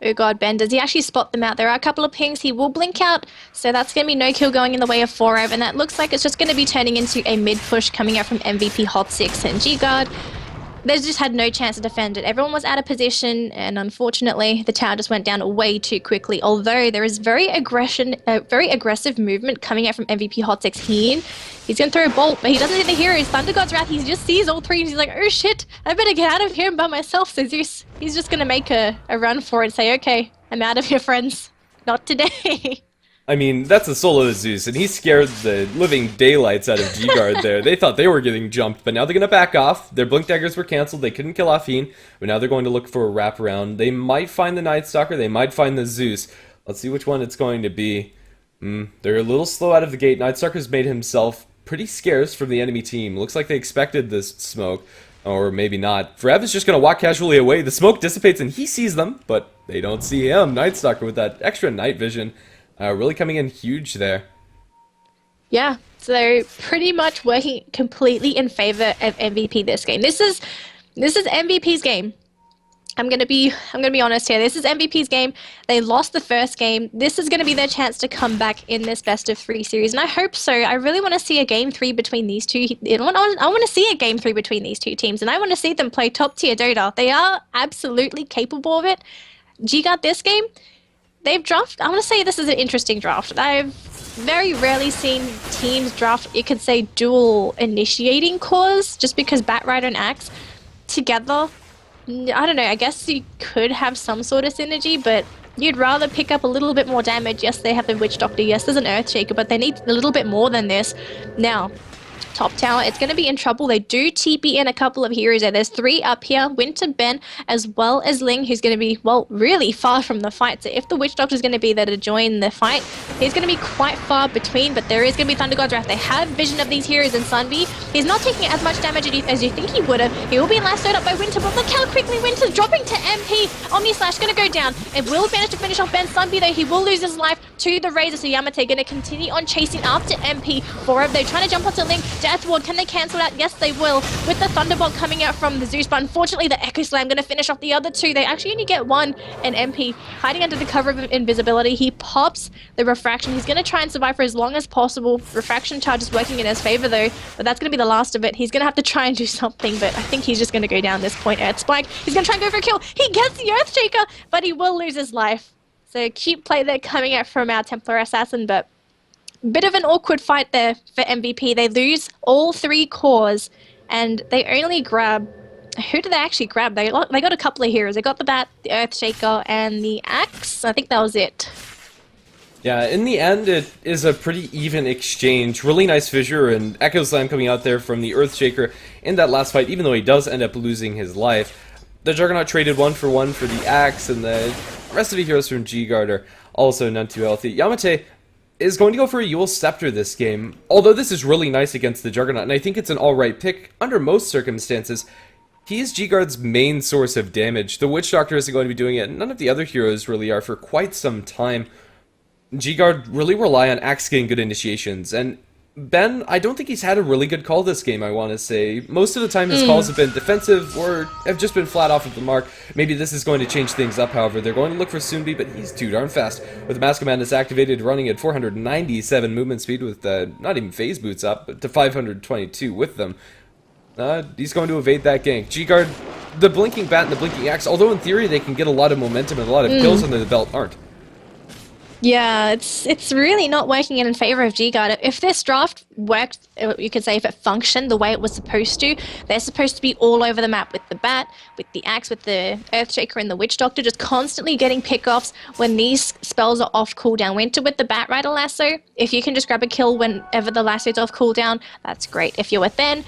Oh god, Ben, does he actually spot them out? There are a couple of pings. He will blink out, so that's going to be no kill going in the way of Forev, and that looks like it's just going to be turning into a mid push coming out from MVP Hot6 and GGuard. They just had no chance to defend it. Everyone was out of position, and unfortunately, the tower just went down way too quickly. Although there is very aggressive movement coming out from MVP Hot6 here. He's going to throw a bolt, but he doesn't see the heroes. Thunder God's Wrath, he just sees all three, and he's like, oh shit, I better get out of here by myself. So Zeus, he's just going to make a run for it and say, okay, I'm out of here, friends. Not today. I mean, that's a solo Zeus, and he scared the living daylights out of GGuard there. They thought they were getting jumped, but now they're going to back off. Their Blink Daggers were cancelled. They couldn't kill Affine, but now they're going to look for a wraparound. They might find the Night Stalker. They might find the Zeus. Let's see which one it's going to be. They're a little slow out of the gate. Night Stalker's made himself pretty scarce from the enemy team. Looks like they expected this smoke, or maybe not. Forev is just going to walk casually away. The smoke dissipates, and he sees them, but they don't see him. Night Stalker with that extra night vision. Really coming in huge there. Yeah, so pretty much working completely in favor of MVP this game. This is MVP's game. I'm gonna be honest here. This is MVP's game. They lost the first game. This is gonna be their chance to come back in this best of 3 series, and I hope so. I really want to see a game 3 between these two. I want to see a game 3 between these two teams, and I want to see them play top tier Dota. They are absolutely capable of it. GGuard this game. They've drafted, I want to say this is an interesting draft. I've very rarely seen teams draft, you could say, dual initiating cores, just because Batrider and Axe together, I don't know, I guess you could have some sort of synergy, but you'd rather pick up a little bit more damage. Yes, they have the Witch Doctor, yes, there's an Earthshaker, but they need a little bit more than this. Now, top tower, it's going to be in trouble. They do TP in a couple of heroes there. There's 3 up here, Winter, Ben, as well as Ling, who's going to be, well, really far from the fight. So if the Witch Doctor is going to be there to join the fight, he's going to be quite far between, but there is going to be Thunder God's Wrath. They have vision of these heroes in Sunbi. He's not taking as much damage as you think he would have. He will be lassoed up by Winter, but look how quickly Winter's dropping to MP. Omni Slash going to go down. It will manage to finish off Ben. Sunbi, though, he will lose his life to the Razor, so Yamate going to continue on chasing after MP. Forever, they're trying to jump onto Ling. Death Ward, can they cancel out? Yes, they will, with the Thunderbolt coming out from the Zeus, but unfortunately the Echo Slam going to finish off the other 2. They actually only get 1, and MP hiding under the cover of invisibility. He pops the Refraction. He's going to try and survive for as long as possible. Refraction charge is working in his favor though, but that's going to be the last of it. He's going to have to try and do something, but I think he's just going to go down this point. Earth Spike, he's going to try and go for a kill. He gets the Earthshaker, but he will lose his life. So cute play there coming out from our Templar Assassin, but bit of an awkward fight there for MVP. They lose all 3 cores, and they only grab... Who did they actually grab? They got a couple of heroes. They got the Bat, the Earthshaker, and the Axe. I think that was it. Yeah, in the end, it is a pretty even exchange. Really nice fissure and Echo Slam coming out there from the Earthshaker in that last fight, even though he does end up losing his life. The Juggernaut traded 1-for-1 for the Axe, and the rest of the heroes from GGuard are also none too healthy. Yamate is going to go for a Yule Scepter this game, although this is really nice against the Juggernaut, and I think it's an alright pick under most circumstances. He is GGuard's main source of damage. The Witch Doctor isn't going to be doing it, and none of the other heroes really are for quite some time. GGuard really rely on Axe getting good initiations, and Ben, I don't think he's had a really good call this game, I want to say. Most of the time his calls have been defensive or have just been flat off of the mark. Maybe this is going to change things up, however. They're going to look for Sunbi, but he's too darn fast. With the Mask of Madness activated, running at 497 movement speed with not even phase boots up, but to 522 with them. He's going to evade that gank. GGuard, the Blinking Bat and the Blinking Axe, although in theory they can get a lot of momentum and a lot of kills under the belt, aren't. Yeah, it's really not working in favor of GGuard. If this draft worked, you could say if it functioned the way it was supposed to, they're supposed to be all over the map with the Bat, with the Axe, with the Earthshaker and the Witch Doctor, just constantly getting pickoffs when these spells are off cooldown. Winter with the Bat Rider Lasso, if you can just grab a kill whenever the lasso's off cooldown, that's great. If you're within,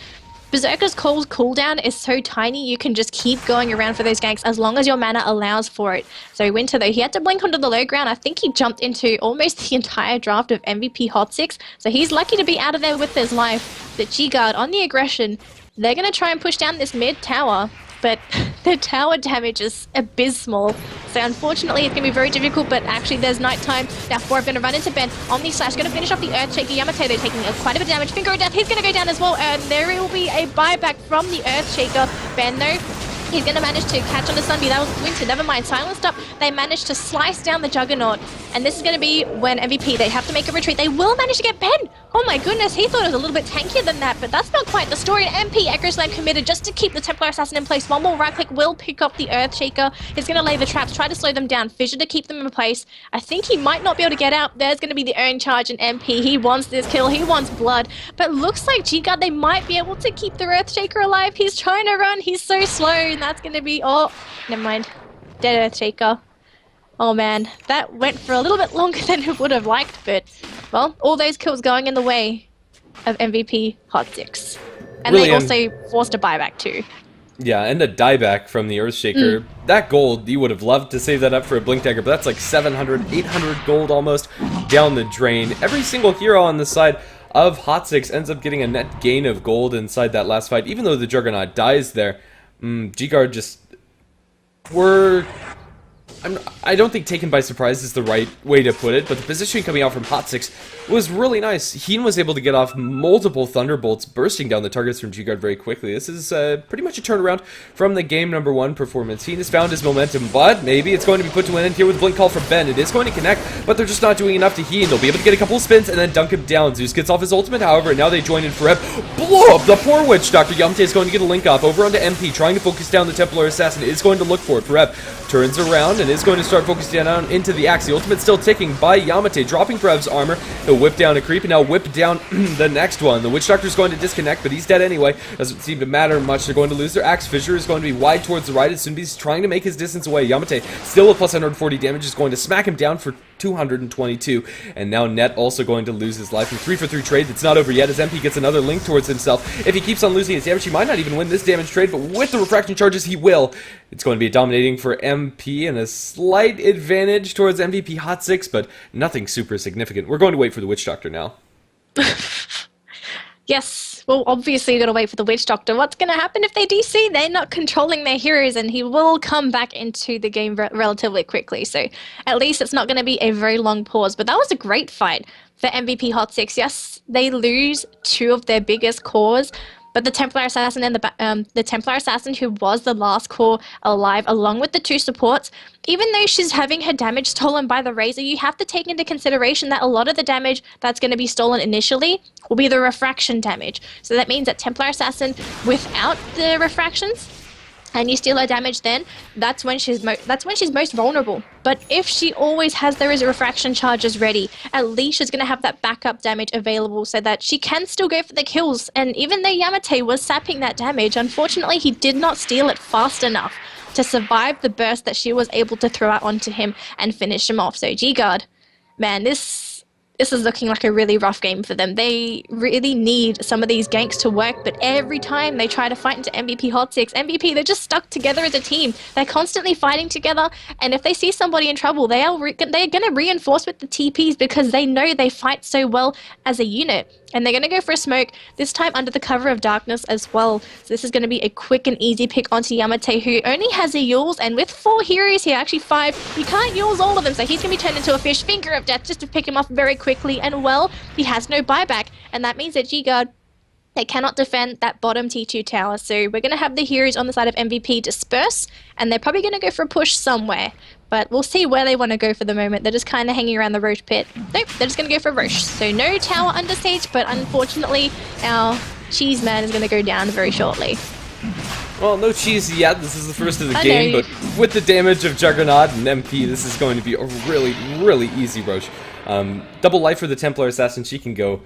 Berserker's cooldown is so tiny, you can just keep going around for those ganks as long as your mana allows for it. So Winter, though, he had to blink onto the low ground. I think he jumped into almost the entire draft of MVP Hot6, so he's lucky to be out of there with his life. But GGuard, on the aggression, they're going to try and push down this mid tower, but the tower damage is abysmal. So unfortunately, it's going to be very difficult, but actually there's nighttime. Now Forab going to run into Ben. Omni Slash going to finish off the Earthshaker. Yamate, they're taking quite a bit of damage. Finger of Death, he's going to go down as well, and there will be a buyback from the Earthshaker. Ben, though, he's going to manage to catch on to Sunby. That was Winter, never mind. Silenced up, they managed to slice down the Juggernaut, and this is going to be when MVP, they have to make a retreat. They will manage to get Ben. Oh my goodness, he thought it was a little bit tankier than that, but that's not quite the story. MP, Echo Slam committed just to keep the Templar Assassin in place. One more right click will pick up the Earthshaker. He's going to lay the traps, try to slow them down. Fissure to keep them in place. I think he might not be able to get out. There's going to be the Urn Charge and MP. He wants this kill, he wants blood, but looks like GGuard, they might be able to keep the Earthshaker alive. He's trying to run, he's so slow, and that's going to be, oh, never mind. Dead Earthshaker. Oh man, that went for a little bit longer than we would have liked, but, well, all those kills going in the way of MVP Hot6. And Really, they also forced a buyback too. Yeah, and a dieback from the Earthshaker. That gold, you would have loved to save that up for a Blink Dagger, but that's like 700, 800 gold almost down the drain. Every single hero on the side of Hot6 ends up getting a net gain of gold inside that last fight, even though the Juggernaut dies there. GGuard just were... I don't think taken by surprise is the right way to put it, but the positioning coming out from Hot6 was really nice. Heen was able to get off multiple Thunderbolts bursting down the targets from GGuard very quickly. This is pretty much a turnaround from the game number 1 performance. Heen has found his momentum, but maybe it's going to be put to an end here with a Blink Call from Ben. It is going to connect, but they're just not doing enough to Heen. They'll be able to get a couple of spins and then dunk him down. Zeus gets off his ultimate, however, and now they join in for blow up the poor Witch Doctor. Yamate is going to get a link off over onto MP, trying to focus down the Templar Assassin. Is going to look for it. Reb turns around and is going to start focusing down into the Axe. The ultimate still ticking by Yamate, dropping Rev's armor. He'll whip down a creep and now whip down the next one. The Witch Doctor's going to disconnect, but he's dead anyway. Doesn't seem to matter much. They're going to lose their Axe. Fissure is going to be wide towards the right as Sunbi's trying to make his distance away. Yamate still with plus 140 damage is going to smack him down for 222, and now Net also going to lose his life. In 3-for-3 trade, it's not over yet as MP gets another link towards himself. If he keeps on losing his damage, he might not even win this damage trade, but with the refraction charges, he will. It's going to be dominating for MP and a slight advantage towards MVP Hot6, but nothing super significant. We're going to wait for the Witch Doctor now. Yes, well, obviously you're going to wait for the Witch Doctor. What's going to happen if they DC? They're not controlling their heroes, and he will come back into the game relatively quickly. So at least it's not going to be a very long pause. But that was a great fight for MVP Hot6. Yes, they lose 2 of their biggest cores, but the Templar Assassin and the Templar Assassin, who was the last core alive, along with the 2 supports, even though she's having her damage stolen by the Razor, you have to take into consideration that a lot of the damage that's going to be stolen initially will be the refraction damage. So that means that Templar Assassin, without the refractions, and you steal her damage, then that's when she's most vulnerable. But if she always has those refraction charges ready, at least she's going to have that backup damage available so that she can still go for the kills. And even though Yamate was sapping that damage, unfortunately he did not steal it fast enough to survive the burst that she was able to throw out onto him and finish him off. So GGuard, man, this is looking like a really rough game for them. They really need some of these ganks to work, but every time they try to fight into MVP Hot6, MVP, they're just stuck together as a team. They're constantly fighting together, and if they see somebody in trouble, they're going to reinforce with the TPs because they know they fight so well as a unit. And they're going to go for a smoke, this time under the cover of darkness as well. So this is going to be a quick and easy pick onto Yamate, who only has a Yules, and with 4 heroes here, actually 5, you can't Yules all of them, so he's going to be turned into a fish, finger of death, just to pick him off very quickly. And well, he has no buyback, and that means that GGuard, they cannot defend that bottom T2 tower. So we're going to have the heroes on the side of MVP disperse, and they're probably going to go for a push somewhere. But we'll see where they want to go for the moment. They're just kind of hanging around the Roche pit. Nope, they're just going to go for Roche. So no tower under siege, but unfortunately, our cheese man is going to go down very shortly. Well, no cheese yet. This is the first of the game, but with the damage of Juggernaut and MP, this is going to be a really, really easy Roche. Double life for the Templar Assassin. She can go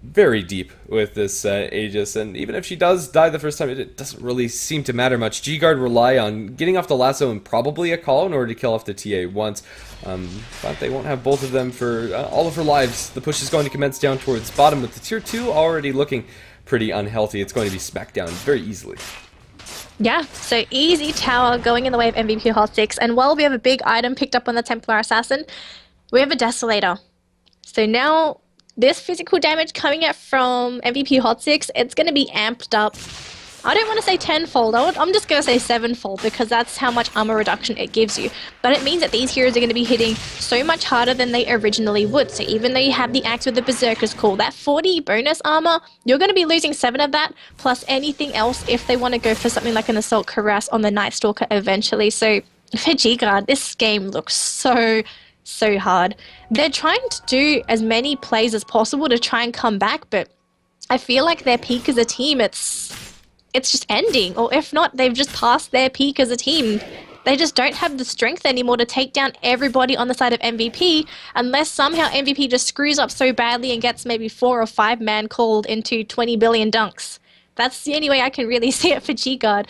very deep with this Aegis, and even if she does die the first time, it doesn't really seem to matter much. GGuard rely on getting off the lasso and probably a call in order to kill off the TA once, but they won't have both of them for all of her lives. The push is going to commence down towards bottom, with the tier 2 already looking pretty unhealthy. It's going to be smacked down very easily. Yeah, so easy tower going in the way of MVP Hot6, and while we have a big item picked up on the Templar Assassin, we have a Desolator. So now this physical damage coming out from MVP Hot6, it's going to be amped up. I don't want to say tenfold, I'm just going to say sevenfold, because that's how much armor reduction it gives you. But it means that these heroes are going to be hitting so much harder than they originally would. So even though you have the axe with the Berserker's Call, that 40 bonus armor, you're going to be losing 7 of that, plus anything else if they want to go for something like an Assault Cuirass on the Night Stalker eventually. So for GGuard, this game looks so hard. They're trying to do as many plays as possible to try and come back, but I feel like their peak as a team, it's just ending. Or if not, they've just passed their peak as a team. They just don't have the strength anymore to take down everybody on the side of MVP, unless somehow MVP just screws up so badly and gets maybe 4 or 5 man called into 20 billion dunks. That's the only way I can really see it for GGuard.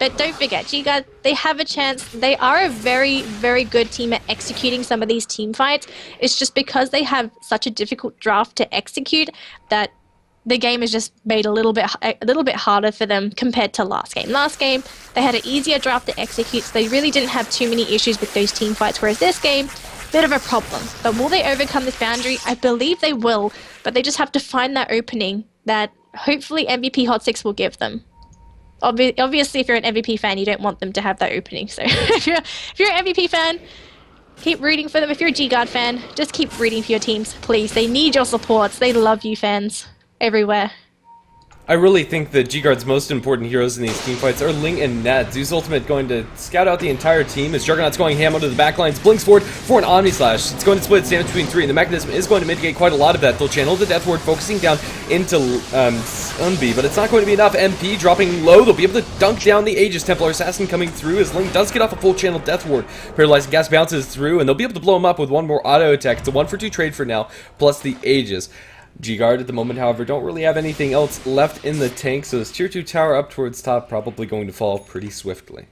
But don't forget, GGuard, they have a chance. They are a very, very good team at executing some of these team fights. It's just because they have such a difficult draft to execute that the game is just made a little bit harder for them compared to last game. Last game, they had an easier draft to execute, so they really didn't have too many issues with those team fights, whereas this game, bit of a problem. But will they overcome this boundary? I believe they will, but they just have to find that opening that hopefully MVP Hot6 will give them. Obviously, if you're an MVP fan, you don't want them to have that opening. So if you're an MVP fan, keep rooting for them. If you're a GGuard fan, just keep rooting for your teams, please. They need your supports. They love you, fans, everywhere. I really think that GGuard's most important heroes in these teamfights are Ling and Ned. Zeus Ultimate going to scout out the entire team as Juggernaut's going ham onto the backlines, blinks forward for an Omni Slash. It's going to split its damage between 3, and the mechanism is going to mitigate quite a lot of that. They'll channel the Death Ward, focusing down into Sunby, but it's not going to be enough. MP dropping low. They'll be able to dunk down the Aegis. Templar Assassin coming through as Ling does get off a full channel Death Ward. Paralyzing Gas bounces through, and they'll be able to blow him up with one more auto attack. It's a 1-for-2 trade for now, plus the Aegis. GGuard at the moment, however, don't really have anything else left in the tank, so this tier 2 tower up towards top probably going to fall pretty swiftly.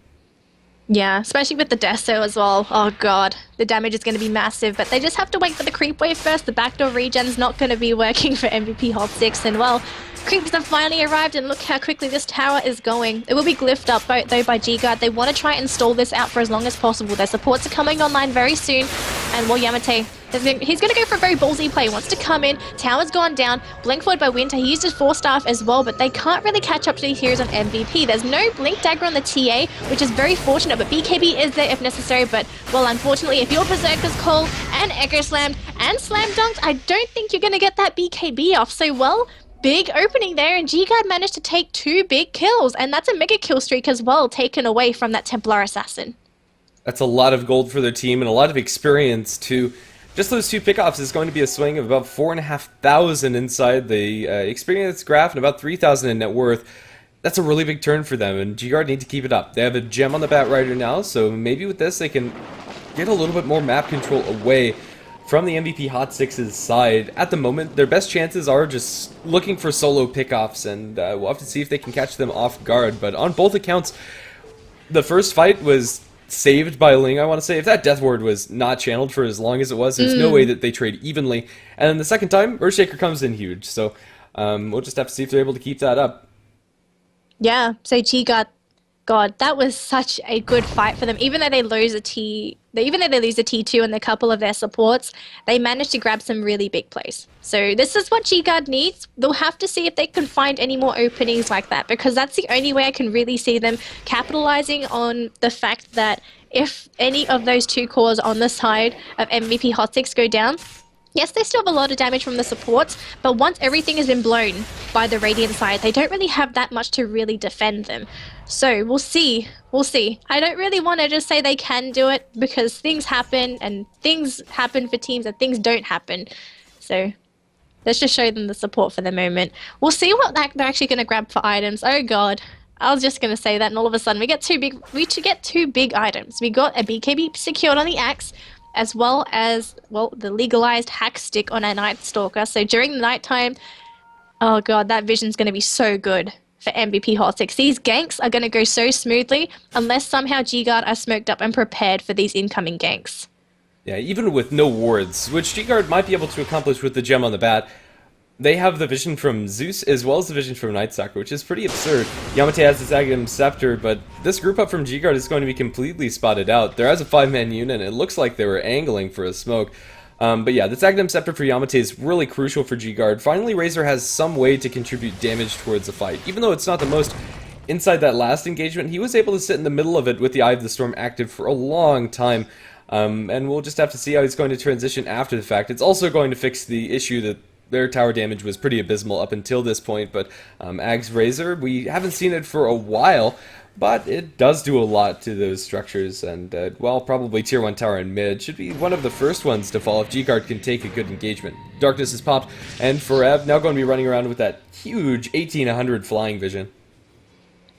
Yeah, especially with the Deso as well. Oh god, the damage is going to be massive, but they just have to wait for the creep wave first. The backdoor regen's not going to be working for MVP Hot6, and well, creeps have finally arrived, and look how quickly this tower is going. It will be glyphed up though by GGuard. They want to try and stall this out for as long as possible. Their supports are coming online very soon, and well, Yamate, he's going to go for a very ballsy play. He wants to come in, tower's gone down, blink forward by Winter. He used his 4-staff as well, but they can't really catch up to these heroes on MVP. There's no blink dagger on the TA, which is very fortunate, but BKB is there if necessary. But well, unfortunately, if your Berserker's Call and Echo Slammed and Slam Dunked, I don't think you're going to get that BKB off. So well, big opening there, and GGuard managed to take 2 big kills, and that's a mega kill streak as well, taken away from that Templar Assassin. That's a lot of gold for their team and a lot of experience too. Just those 2 pickoffs is going to be a swing of about 4,500 inside the experience graph and about 3,000 in net worth. That's a really big turn for them, and GGuard need to keep it up. They have a gem on the Bat Rider now, so maybe with this they can get a little bit more map control away from the MVP Hot6's side. At the moment, their best chances are just looking for solo pickoffs, and we'll have to see if they can catch them off guard. But on both accounts, the first fight was saved by Ling, I want to say. If that Death Ward was not channeled for as long as it was, there's no way that they trade evenly. And then the second time, Earthshaker comes in huge. So we'll just have to see if they're able to keep that up. Yeah, so GGuard, God, that was such a good fight for them. Even though they lose a T2 and a couple of their supports, they managed to grab some really big plays. So this is what GGuard needs. They'll have to see if they can find any more openings like that, because that's the only way I can really see them capitalizing on the fact that if any of those two cores on the side of MVP Hot6 go down, yes, they still have a lot of damage from the supports, but once everything has been blown by the Radiant side, they don't really have that much to really defend them. So we'll see. We'll see. I don't really want to just say they can do it, because things happen, and things happen for teams and things don't happen. So let's just show them the support for the moment. We'll see what they're actually going to grab for items. Oh god. I was just going to say that, and all of a sudden we get two big items. We got a BKB secured on the axe, as well as, well, the legalized hack stick on a Night Stalker. So during the nighttime, oh god, that vision's going to be so good for MVP Hot6. These ganks are going to go so smoothly unless somehow GGuard are smoked up and prepared for these incoming ganks. Yeah, even with no wards, which GGuard might be able to accomplish with the gem on the bat, they have the vision from Zeus as well as the vision from Night Stalker, which is pretty absurd. Yamate has his Aghanim Scepter, but this group up from GGuard is going to be completely spotted out. They're as a 5-man unit, and it looks like they were angling for a smoke. But yeah, this Aghanim Scepter for Yamate is really crucial for GGuard. Finally, Razor has some way to contribute damage towards the fight. Even though it's not the most inside that last engagement, he was able to sit in the middle of it with the Eye of the Storm active for a long time. And we'll just have to see how he's going to transition after the fact. It's also going to fix the issue that their tower damage was pretty abysmal up until this point, but Ag's Razor, we haven't seen it for a while, but it does do a lot to those structures, and, well, probably tier 1 tower in mid should be one of the first ones to fall if GGuard can take a good engagement. Darkness is popped, and Forev now going to be running around with that huge 1800 flying vision.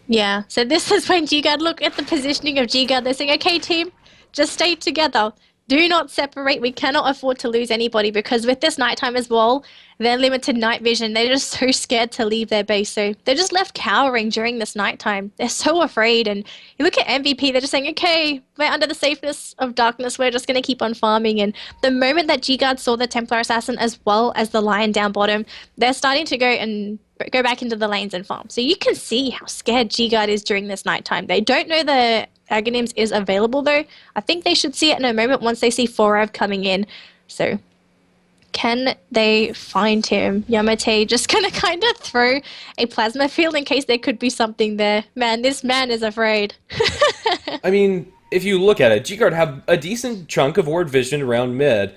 Yeah, so this is when GGuard look at the positioning of GGuard. They're saying, okay team, just stay together. Do not separate. We cannot afford to lose anybody, because with this nighttime as well, their limited night vision, they're just so scared to leave their base. So they're just left cowering during this nighttime. They're so afraid. And you look at MVP, they're just saying, okay, we're under the safeness of darkness. We're just going to keep on farming. And the moment that GGuard saw the Templar Assassin as well as the Lion down bottom, they're starting to go back into the lanes and farm. So you can see how scared GGuard is during this nighttime. They don't know the Aghanims is available though. I think they should see it in a moment once they see Forev coming in. So can they find him? Yamate just gonna kind of throw a plasma field in case there could be something there. Man, this man is afraid. I mean, if you look at it, GGuard have a decent chunk of ward vision around mid,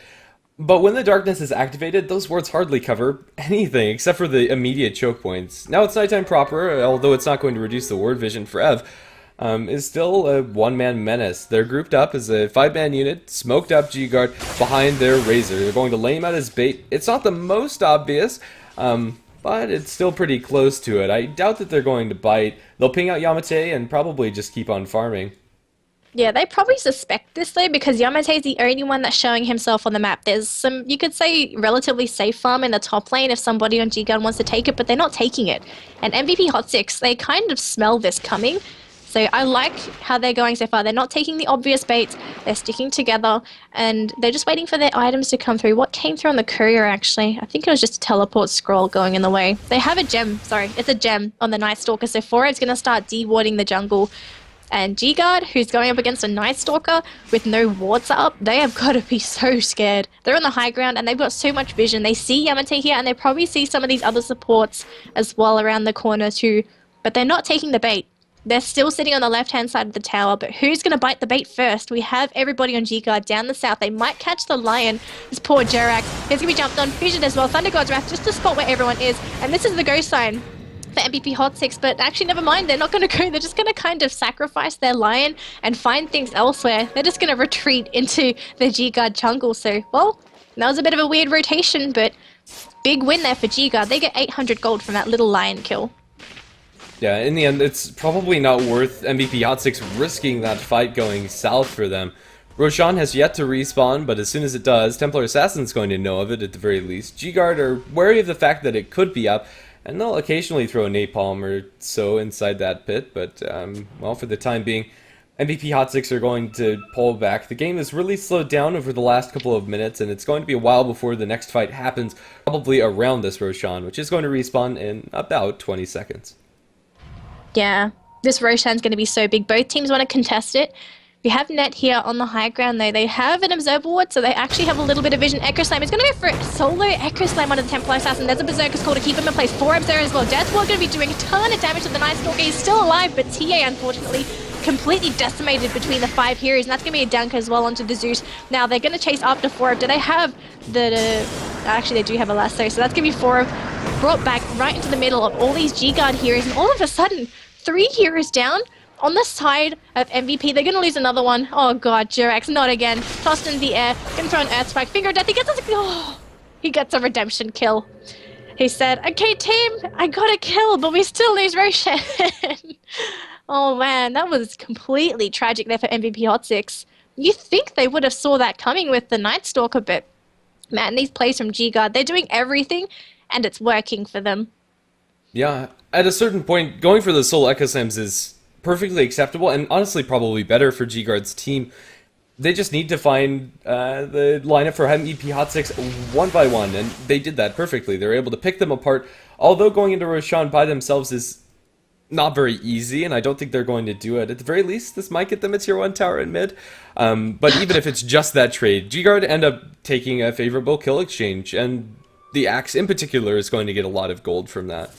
but when the darkness is activated, those wards hardly cover anything except for the immediate choke points. Now it's nighttime proper, although it's not going to reduce the ward vision for Ev. Is still a one-man menace. They're grouped up as a 5-man unit, smoked up GGuard behind their Razor. They're going to lay him out as bait. It's not the most obvious, but it's still pretty close to it. I doubt that they're going to bite. They'll ping out Yamate and probably just keep on farming. Yeah, they probably suspect this though, because Yamate is the only one that's showing himself on the map. There's some, you could say, relatively safe farm in the top lane if somebody on GGuard wants to take it, but they're not taking it. And MVP Hot6, they kind of smell this coming. So I like how they're going so far. They're not taking the obvious baits. They're sticking together, and they're just waiting for their items to come through. What came through on the courier, actually? I think it was just a teleport scroll going in the way. They have a gem. Sorry, it's a gem on the Night Stalker. So Forev's going to start de-warding the jungle. And GGuard, who's going up against a Night Stalker with no wards up, they have got to be so scared. They're on the high ground, and they've got so much vision. They see Yamate here, and they probably see some of these other supports as well around the corner too. But they're not taking the bait. They're still sitting on the left-hand side of the tower, but who's going to bite the bait first? We have everybody on GGuard down the south. They might catch the Lion. This poor Jerax. He's going to be jumped on. Vision as well. Thunder God's Wrath, just to spot where everyone is. And this is the go sign for MVP Hot6, but actually never mind. They're not going to go. They're just going to kind of sacrifice their Lion and find things elsewhere. They're just going to retreat into the GGuard jungle. So, well, that was a bit of a weird rotation, but big win there for GGuard. They get 800 gold from that little Lion kill. Yeah, in the end, it's probably not worth MVP Hot6 risking that fight going south for them. Roshan has yet to respawn, but as soon as it does, Templar Assassin's going to know of it at the very least. GGuard are wary of the fact that it could be up, and they'll occasionally throw a napalm or so inside that pit, but, well, for the time being, MVP Hot6 are going to pull back. The game has really slowed down over the last couple of minutes, and it's going to be a while before the next fight happens, probably around this Roshan, which is going to respawn in about 20 seconds. Yeah, this Roshan's going to be so big. Both teams want to contest it. We have Net here on the high ground, though. They have an Observer Ward, so they actually have a little bit of vision. Echo Slam is going to go for a solo Echo Slam onto the Templar Assassin. There's a Berserker's Call to keep him in place. 4 Obs there as well. Death Ward going to be doing a ton of damage to the Night Stalker. He's still alive, but TA, unfortunately, completely decimated between the 5 heroes, and that's going to be a dunk as well onto the Zeus. Now, they're going to chase after 4. Do they have the... Actually, they do have a lasso, so that's going to be 4 brought back right into the middle of all these GGuard heroes, and all of a sudden, 3 heroes down on the side of MVP. They're going to lose another one. Oh god, Jirax, not again. Tossed in the air, can throw an Earth Spike. Finger of Death, he gets a redemption kill. He said, okay team, I got a kill, but we still lose Roshan. Oh man, that was completely tragic there for MVP Hot6. You think they would have saw that coming with the Night Stalker, but man, these plays from GGuard, they're doing everything, and it's working for them. Yeah, at a certain point, going for the solo Echo Slams is perfectly acceptable, and honestly probably better for GGuard's team. They just need to find the lineup for MVP Hot6 one by one, and they did that perfectly. They were able to pick them apart, although going into Roshan by themselves is not very easy, and I don't think they're going to do it. At the very least, this might get them a tier 1 tower in mid, but even if it's just that trade, GGuard end up taking a favorable kill exchange, and the Axe in particular is going to get a lot of gold from that.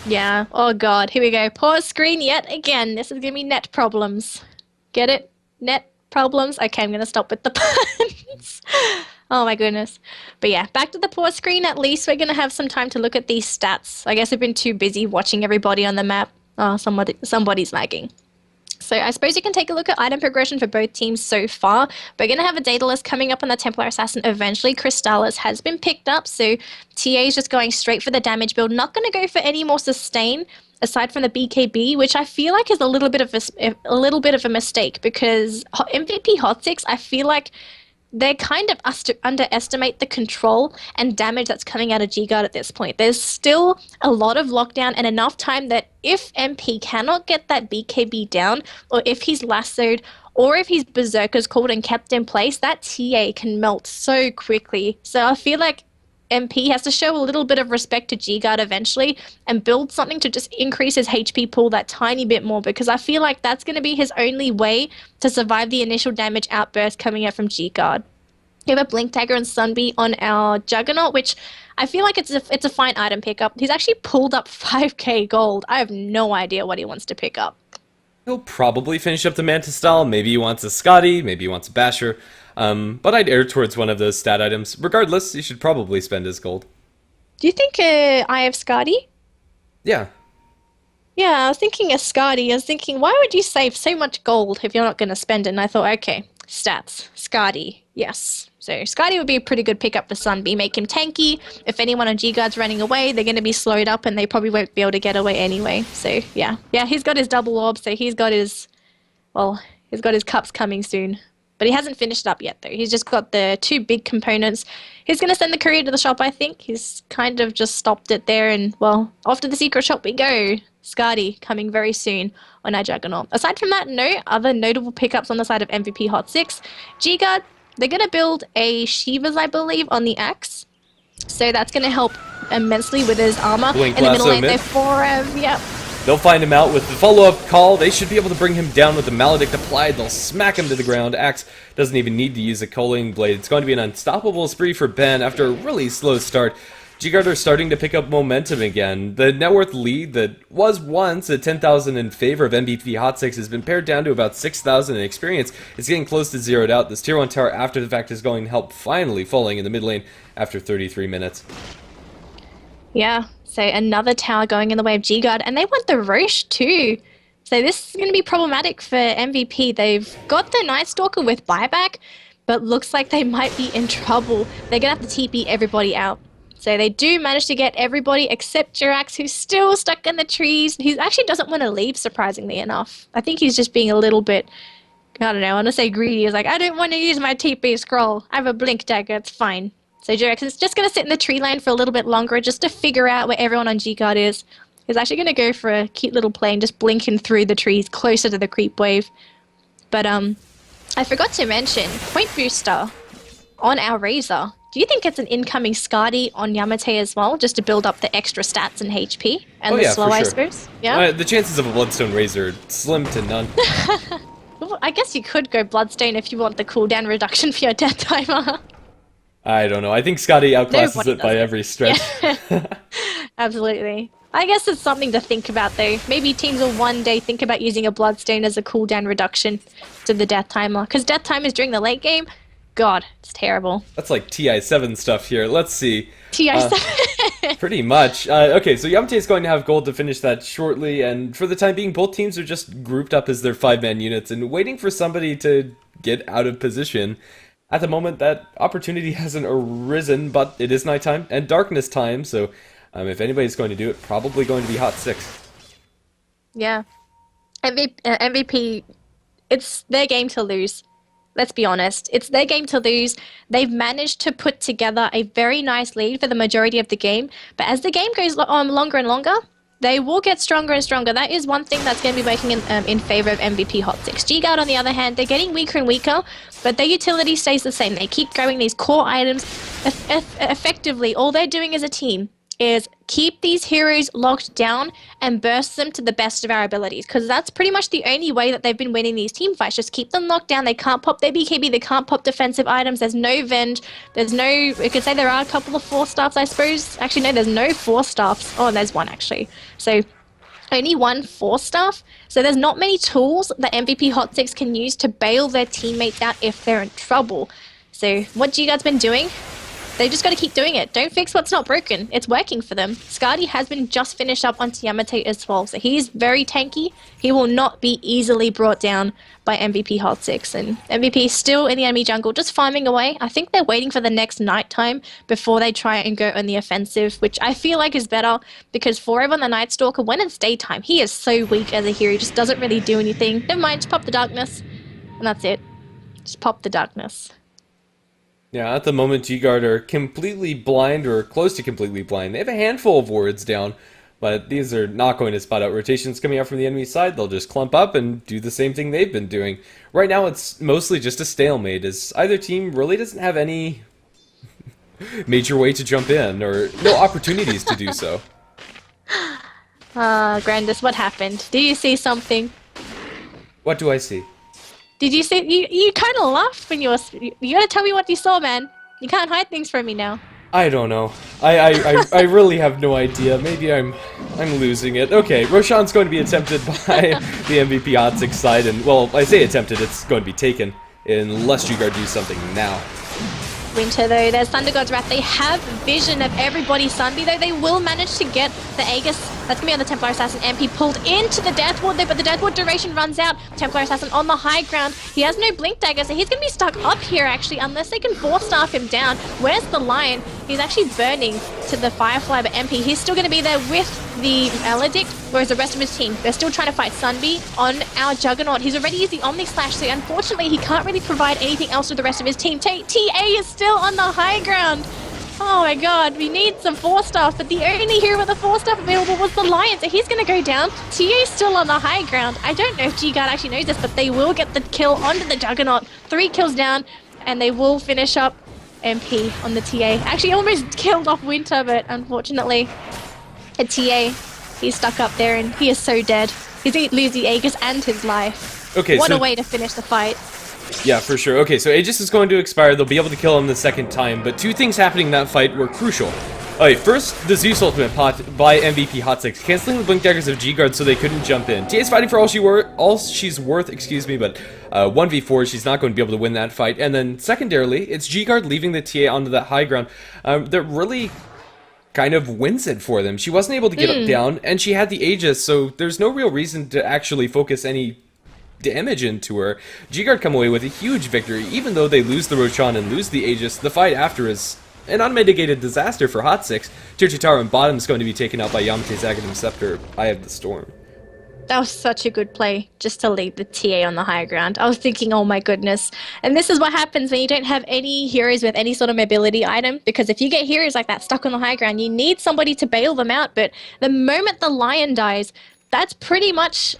Yeah, oh god, here we go. Pause screen yet again. This is gonna be net problems. Get it? Net problems? Okay, I'm gonna stop with the puns. Oh my goodness. But yeah, back to the pause screen. At least we're gonna have some time to look at these stats. I guess I've been too busy watching everybody on the map. Oh, somebody's lagging. So I suppose you can take a look at item progression for both teams so far. We're going to have a data list coming up on the Templar Assassin eventually. Crystallis has been picked up, so TA is just going straight for the damage build. Not going to go for any more sustain aside from the BKB, which I feel like is a little bit of a mistake, because MVP Hot6, I feel like they kind of underestimate the control and damage that's coming out of GGuard at this point. There's still a lot of lockdown and enough time that if MP cannot get that BKB down, or if he's lassoed, or if he's Berserker's called and kept in place, that TA can melt so quickly. So I feel like MP has to show a little bit of respect to GGuard eventually and build something to just increase his HP pool that tiny bit more, because I feel like that's going to be his only way to survive the initial damage outburst coming out from GGuard. We have a Blink Dagger and Sunbeam on our Juggernaut, which I feel like it's a fine item pickup. He's actually pulled up 5k gold. I have no idea what he wants to pick up. He'll probably finish up the Manta style. Maybe he wants a Scotty, maybe he wants a Basher. But I'd err towards one of those stat items. Regardless, he should probably spend his gold. Do you think I have Scotty? Yeah. Yeah, I was thinking a Scotty. I was thinking, why would you save so much gold if you're not going to spend it? And I thought, okay, stats, Scotty, yes. So Scotty would be a pretty good pickup for Sunbeam. Make him tanky. If anyone on GGuard's running away, they're going to be slowed up and they probably won't be able to get away anyway. So yeah. Yeah, he's got his double orb, so he's got his cups coming soon. But he hasn't finished up yet, though. He's just got the 2 big components. He's going to send the courier to the shop, I think. He's kind of just stopped it there. And, well, off to the secret shop we go. Scotty coming very soon on our Juggernaut. Aside from that, no other notable pickups on the side of MVP Hot6. GGuard, they're going to build a Shivas, I believe, on the Axe. So that's going to help immensely with his armor. Blink in the middle lane, mid. they're 4 yep. They'll find him out with the follow-up call. They should be able to bring him down with the Maledict applied. They'll smack him to the ground. Axe doesn't even need to use a culling blade. It's going to be an unstoppable spree for Ben after a really slow start. GGuard are starting to pick up momentum again. The net worth lead that was once at 10,000 in favor of MVP Hot6 has been pared down to about 6,000 in experience. It's getting close to zeroed out. This tier 1 tower after the fact is going to help finally falling in the mid lane after 33 minutes. Yeah, so another tower going in the way of GGuard, and they want the Roche too. So this is going to be problematic for MVP. They've got the Night Stalker with buyback, but looks like they might be in trouble. They're going to have to TP everybody out. So they do manage to get everybody except Jirax, who's still stuck in the trees. He actually doesn't want to leave, surprisingly enough. I think he's just being a little bit, I don't know, I want to say greedy. He's like, I don't want to use my TP scroll. I have a Blink Dagger, it's fine. So Jirax is just going to sit in the tree line for a little bit longer just to figure out where everyone on GGuard is. He's actually going to go for a cute little play and just blinking through the trees closer to the creep wave. But I forgot to mention, Point Booster on our Razor. Do you think it's an incoming Skadi on Yamate as well, just to build up the extra stats and HP and the slow, I suppose? Yeah. The chances of a Bloodstone Razor slim to none. Well, I guess you could go Bloodstone if you want the cooldown reduction for your death timer. I don't know. I think Scotty outclasses it by every stretch. Yeah. Absolutely. I guess it's something to think about, though. Maybe teams will one day think about using a Bloodstone as a cooldown reduction to the death timer. Because death timers during the late game, God, it's terrible. That's like TI7 stuff here. Let's see. TI7. Pretty much. Okay, so Yamate is going to have gold to finish that shortly, and for the time being, both teams are just grouped up as their 5-man units and waiting for somebody to get out of position. At the moment, that opportunity hasn't arisen, but it is nighttime and darkness time, so if anybody's going to do it, probably going to be Hot6. Yeah. MVP, it's their game to lose. Let's be honest. It's their game to lose. They've managed to put together a very nice lead for the majority of the game. But as the game goes on longer and longer, they will get stronger and stronger. That is one thing that's going to be working in favor of MVP Hot6. GGuard, on the other hand, they're getting weaker and weaker, but their utility stays the same. They keep growing these core items. Effectively, all they're doing as a team is keep these heroes locked down and burst them to the best of our abilities, because that's pretty much the only way that they've been winning these team fights. Just keep them locked down. They can't pop their BKB, they can't pop defensive items, there's no venge, there's no, we could say there are a couple of 4-staffs, I suppose. Actually, no, there's no 4-staffs. Oh, there's one, actually. So, only one 4-staff. So there's not many tools that MVP Hot6 can use to bail their teammates out if they're in trouble. So, what GGuard's been doing? They just got to keep doing it. Don't fix what's not broken. It's working for them. Skadi has been just finished up onto Yamate as well, so he's very tanky. He will not be easily brought down by MVP Hot6. And MVP still in the enemy jungle, just farming away. I think they're waiting for the next nighttime before they try and go on the offensive, which I feel like is better, because Forever on the Night Stalker, when it's daytime, he is so weak as a hero. He just doesn't really do anything. Never mind, just pop the darkness. And that's it. Just pop the darkness. Yeah, at the moment, GGuard are completely blind, or close to completely blind. They have a handful of wards down, but these are not going to spot out rotations coming out from the enemy side. They'll just clump up and do the same thing they've been doing. Right now, it's mostly just a stalemate, as either team really doesn't have any major way to jump in, or no opportunities to do so. Grandis, what happened? Do you see something? What do I see? Did you see? You kind of laughed when you were. You gotta tell me what you saw, man. You can't hide things from me now. I don't know. I really have no idea. Maybe I'm losing it. Okay, Roshan's going to be attempted by the MVP Hot6 side, and well, I say attempted, it's going to be taken unless GGuard do something now. Winter, though, there's Thunder God's Wrath. They have vision of everybody Sunday, though. They will manage to get the Aegis. That's going to be on the Templar Assassin MP pulled into the Death Ward, though, but the Death Ward duration runs out. Templar Assassin on the high ground. He has no Blink Dagger, so he's going to be stuck up here, actually, unless they can 4-staff him down. Where's the Lion? He's actually burning to the Firefly, but MP, he's still going to be there with the Maledict, whereas the rest of his team, they're still trying to fight Sunbeam on our Juggernaut. He's already used the Omni Slash, so unfortunately he can't really provide anything else to the rest of his team. TA is still on the high ground. Oh my god, we need some 4-staff, but the only hero with the 4-staff available was the Lion, so he's going to go down. TA's still on the high ground. I don't know if GGuard actually knows this, but they will get the kill onto the Juggernaut. 3 kills down, and they will finish up MP on the TA. Actually almost killed off Winter, but unfortunately a TA, he's stuck up there and he is so dead. He's going to lose the Aegis and his life. Okay, what a way to finish the fight. Yeah, for sure. Okay, so Aegis is going to expire. They'll be able to kill him the second time, but 2 things happening in that fight were crucial. Okay, first, the Zeus ultimate pot by MVP Hot6, canceling the Blink Daggers of GGuard so they couldn't jump in. TA's fighting for all she's worth, excuse me, but 1v4, she's not going to be able to win that fight. And then, secondarily, it's GGuard leaving the TA onto that high ground that really kind of wins it for them. She wasn't able to get up down, and she had the Aegis, so there's no real reason to actually focus any damage into her. GGuard come away with a huge victory. Even though they lose the Roshan and lose the Aegis, the fight after is an unmitigated disaster for Hot6. Tier 2 tower and bottom is going to be taken out by Yamate's Aghanim Scepter, Eye of the Storm. That was such a good play, just to leave the TA on the high ground. I was thinking, oh my goodness. And this is what happens when you don't have any heroes with any sort of mobility item, because if you get heroes like that stuck on the high ground, you need somebody to bail them out. But the moment the Lion dies, that's pretty much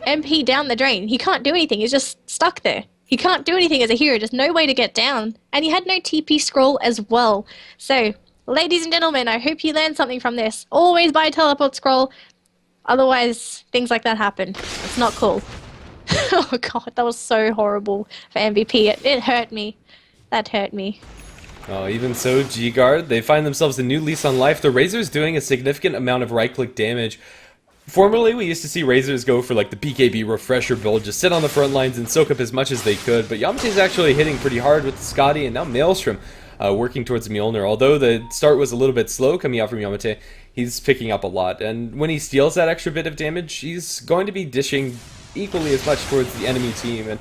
MP down the drain. He can't do anything. He's just stuck there. He can't do anything as a hero. Just no way to get down. And he had no TP scroll as well. So, ladies and gentlemen, I hope you learned something from this. Always buy a teleport scroll. Otherwise, things like that happen. It's not cool. Oh god, that was so horrible for MVP. It hurt me. That hurt me. Oh, even so, GGuard, they find themselves a new lease on life. The Razor's doing a significant amount of right-click damage. Formerly, we used to see Razors go for like the BKB refresher build, just sit on the front lines and soak up as much as they could, but Yamate's actually hitting pretty hard with the Scotty, and now Maelstrom working towards Mjolnir. Although the start was a little bit slow coming out from Yamate, he's picking up a lot, and when he steals that extra bit of damage, he's going to be dishing equally as much towards the enemy team, and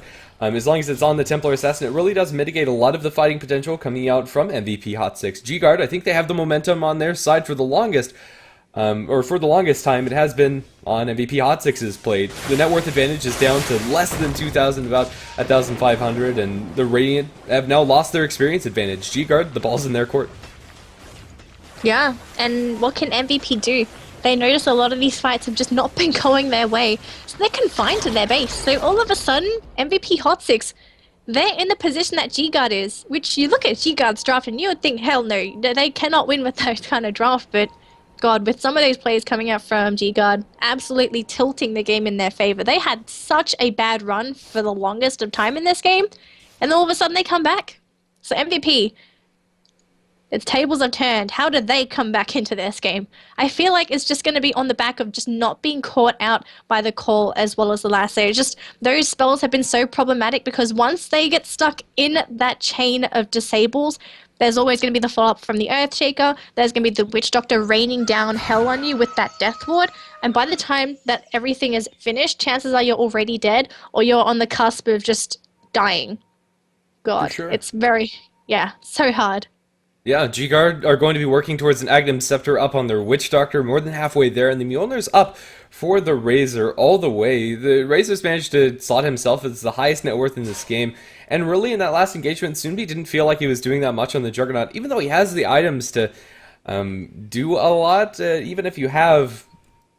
as long as it's on the Templar Assassin, it really does mitigate a lot of the fighting potential coming out from MVP Hot6. GGuard, I think they have the momentum on their side for the longest, or for the longest time, it has been on MVP Hot6's plate. The net worth advantage is down to less than 2,000, about 1,500, and the Radiant have now lost their experience advantage. GGuard, the ball's in their court. Yeah, and what can MVP do? They notice a lot of these fights have just not been going their way, so they're confined to their base. So all of a sudden, MVP Hot6, they're in the position that GGuard is, which you look at GGuard's draft and you would think, hell no, they cannot win with those kind of draft, but God, with some of those players coming out from GGuard, absolutely tilting the game in their favor. They had such a bad run for the longest of time in this game, and then all of a sudden they come back. So MVP, its tables have turned. How did they come back into this game? I feel like it's just going to be on the back of just not being caught out by the call as well as the lasso. Just those spells have been so problematic because once they get stuck in that chain of disables, there's always going to be the follow-up from the Earthshaker. There's going to be the Witch Doctor raining down hell on you with that Death Ward. And by the time that everything is finished, chances are you're already dead or you're on the cusp of just dying. God, sure. It's very, so hard. Yeah, GGuard are going to be working towards an Aghanim Scepter up on their Witch Doctor, more than halfway there, and the Mjolnir's up for the Razor all the way. The Razor's managed to slot himself as the highest net worth in this game, and really in that last engagement, Soonbi didn't feel like he was doing that much on the Juggernaut, even though he has the items to do a lot. Even if you have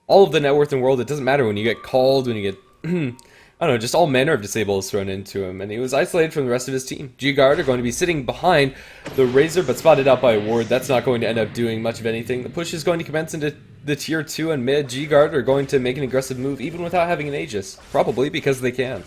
all of the net worth in the world, it doesn't matter when you get called, when you get... I don't know, just all manner of disables thrown into him, and he was isolated from the rest of his team. GGuard are going to be sitting behind the Razor, but spotted out by a ward. That's not going to end up doing much of anything. The push is going to commence into the tier 2 and mid. GGuard are going to make an aggressive move, even without having an Aegis. Probably because they can.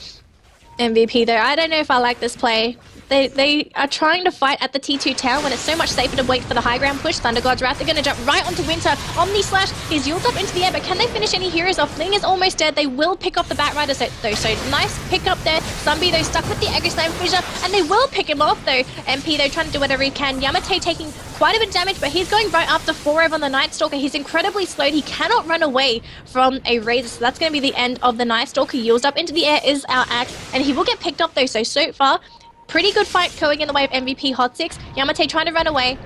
MVP though, I don't know if I like this play. They are trying to fight at the T2 town when it's so much safer to wait for the high ground push. Thunder God's Wrath, they're going to jump right onto Winter. Omni Slash is yielded up into the air, but can they finish any heroes off? Fling is almost dead. They will pick off the Batrider though, so nice pick up there. Sunbi though stuck with the Aggro Slam Fissure, and they will pick him off though. MP though trying to do whatever he can. Yamate taking quite a bit of damage, but he's going right after 4 over on the Night Stalker. He's incredibly slowed. He cannot run away from a Razor, so that's going to be the end of the Night Stalker. Yields up into the air is our axe, and he will get picked up though, so far, pretty good fight going in the way of MVP Hot6. Yamate trying to run away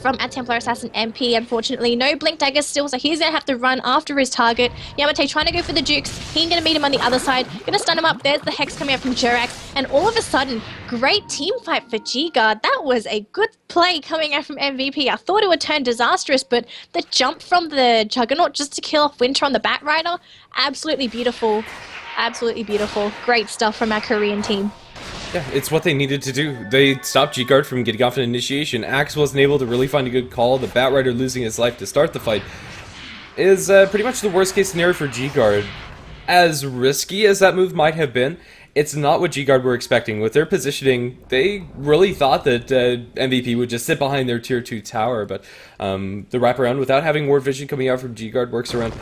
from a Templar Assassin MP. Unfortunately, no Blink Dagger still, so he's going to have to run after his target. Yamate trying to go for the Jukes. He's going to meet him on the other side. Going to stun him up. There's the Hex coming out from Jerax. And all of a sudden, great team fight for GGuard. That was a good play coming out from MVP. I thought it would turn disastrous, but the jump from the Juggernaut just to kill off Winter on the Batrider, absolutely beautiful. Absolutely beautiful. Great stuff from our Korean team. Yeah, it's what they needed to do. They stopped GGuard from getting off an initiation. Axe wasn't able to really find a good call. The Batrider losing his life to start the fight is pretty much the worst case scenario for GGuard. As risky as that move might have been, it's not what GGuard were expecting. With their positioning, they really thought that MVP would just sit behind their tier 2 tower, but the wraparound without having ward vision coming out from GGuard works around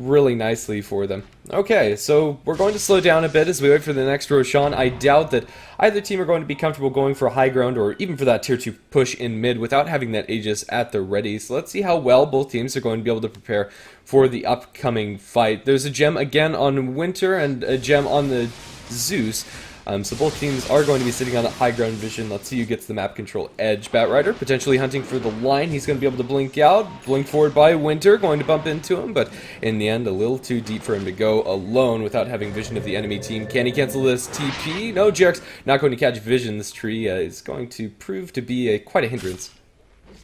really nicely for them. Okay, so we're going to slow down a bit as we wait for the next Roshan. I doubt that either team are going to be comfortable going for a high ground or even for that tier 2 push in mid without having that Aegis at the ready. So let's see how well both teams are going to be able to prepare for the upcoming fight. There's a gem again on Winter and a gem on the Zeus. So both teams are going to be sitting on that high ground vision. Let's see who gets the map control edge. Batrider potentially hunting for the line. He's going to be able to blink out. Blink forward by Winter, going to bump into him, but in the end, a little too deep for him to go alone without having vision of the enemy team. Can he cancel this TP? No, GRX not going to catch vision. This tree is going to prove to be quite a hindrance.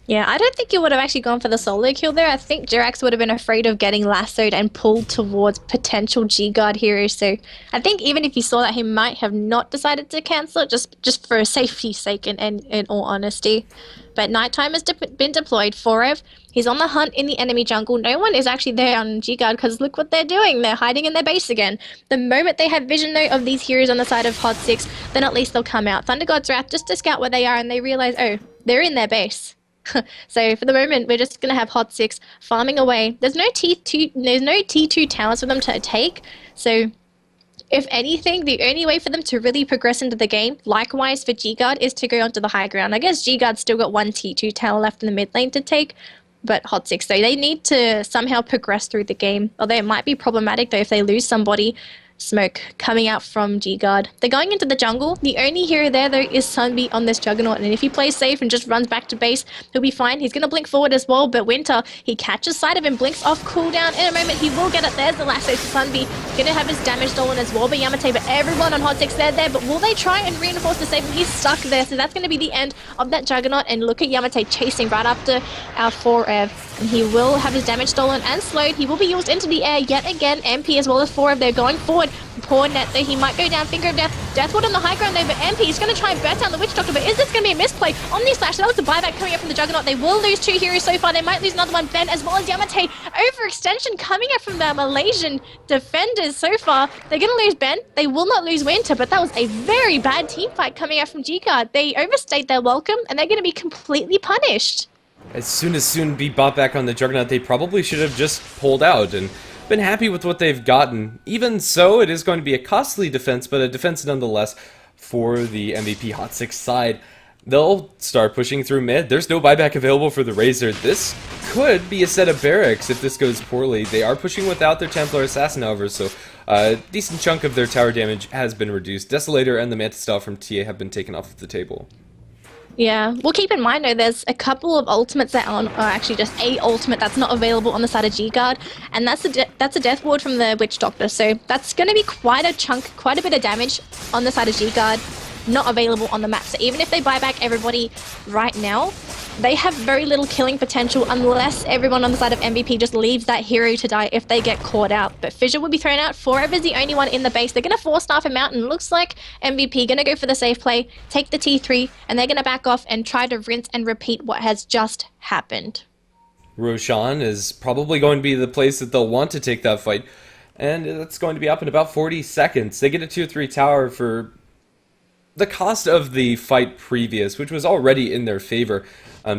Yeah, I don't think he would have actually gone for the solo kill there. I think Jirax would have been afraid of getting lassoed and pulled towards potential GGuard heroes. So I think even if he saw that, he might have not decided to cancel it, just for safety's sake, in all honesty. But nighttime has been deployed. Forev, he's on the hunt in the enemy jungle. No one is actually there on GGuard because look what they're doing. They're hiding in their base again. The moment they have vision though of these heroes on the side of Hot6, then at least they'll come out. Thunder God's Wrath just to scout where they are, and they realize, oh, they're in their base. So for the moment, we're just going to have Hot6 farming away. There's no T2 towers for them to take. So if anything, the only way for them to really progress into the game, likewise for GGuard, is to go onto the high ground. I guess GGuard's still got one T2 tower left in the mid lane to take, but Hot6, though, they need to somehow progress through the game. Although it might be problematic, though, if they lose somebody. Smoke coming out from GGuard. They're going into the jungle. The only hero there, though, is Sunbeat on this Juggernaut, and if he plays safe and just runs back to base, he'll be fine. He's going to blink forward as well, but Winter, he catches sight of him, blinks off cooldown. In a moment, he will get it. There's the lasso for Sunbeat. Going to have his damage stolen as well by Yamate, but everyone on Hot6, they're there, but will they try and reinforce to save him? He's stuck there, so that's going to be the end of that Juggernaut, and look at Yamate chasing right after our 4Ev, and he will have his damage stolen and slowed. He will be used into the air yet again. MP as well as 4Ev, they're going forward. Poor Net though, he might go down. Finger of Death. Deathwood on the high ground though, but MP is going to try and burst down the Witch Doctor, but is this going to be a misplay? Omni Slash, that was the buyback coming up from the Juggernaut. They will lose 2 heroes so far. They might lose another one. Ben as well as Yamate. Overextension coming up from the Malaysian defenders so far. They're going to lose Ben. They will not lose Winter, but that was a very bad team fight coming out from GGuard. They overstayed their welcome, and they're going to be completely punished. As soon as be bought back on the Juggernaut, they probably should have just pulled out and been happy with what they've gotten. Even so, it is going to be a costly defense, but a defense nonetheless for the MVP Hot6 side. They'll start pushing through mid. There's no buyback available for the Razor. This could be a set of barracks if this goes poorly. They are pushing without their Templar Assassin, however, so a decent chunk of their tower damage has been reduced. Desolator and the Manta Style from TA have been taken off of the table. Yeah, well, keep in mind though, there's a couple of ultimates that are actually just a ultimate that's not available on the side of GGuard, and that's a death ward from the Witch Doctor. So that's going to be quite a chunk, quite a bit of damage on the side of GGuard, not available on the map. So even if they buy back everybody right now, they have very little killing potential unless everyone on the side of MVP just leaves that hero to die if they get caught out. But Fissure will be thrown out. Forever's the only one in the base. They're going to four-staff him out, and it looks like MVP going to go for the safe play, take the T3, and they're going to back off and try to rinse and repeat what has just happened. Roshan is probably going to be the place that they'll want to take that fight, and that's going to be up in about 40 seconds. They get a tier 3 tower for the cost of the fight previous, which was already in their favor.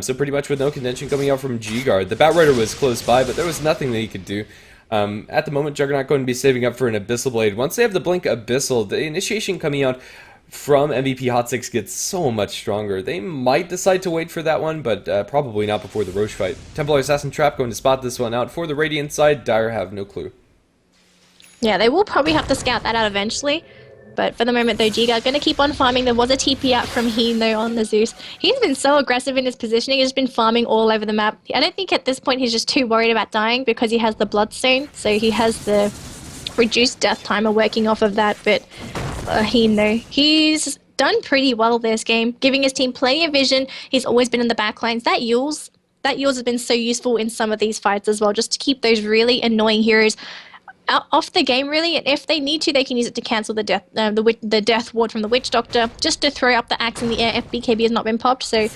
So pretty much with no contention coming out from GGuard. The Batrider was close by, but there was nothing that he could do. At the moment, Juggernaut going to be saving up for an Abyssal Blade. Once they have the Blink Abyssal, the initiation coming out from MVP Hot6 gets so much stronger. They might decide to wait for that one, but probably not before the Roche fight. Templar Assassin Trap going to spot this one out. For the Radiant side, Dire have no clue. Yeah, they will probably have to scout that out eventually. But for the moment, though, GGuard going to keep on farming. There was a TP out from Heen, though, on the Zeus. He's been so aggressive in his positioning. He's been farming all over the map. I don't think at this point he's just too worried about dying because he has the Bloodstone. So he has the reduced death timer working off of that. But Heen, though, he's done pretty well this game, giving his team plenty of vision. He's always been in the back lines. That Yules has been so useful in some of these fights as well, just to keep those really annoying heroes off the game, really, and if they need to, they can use it to cancel the death ward from the Witch Doctor, just to throw up the axe in the air if BKB has not been popped. So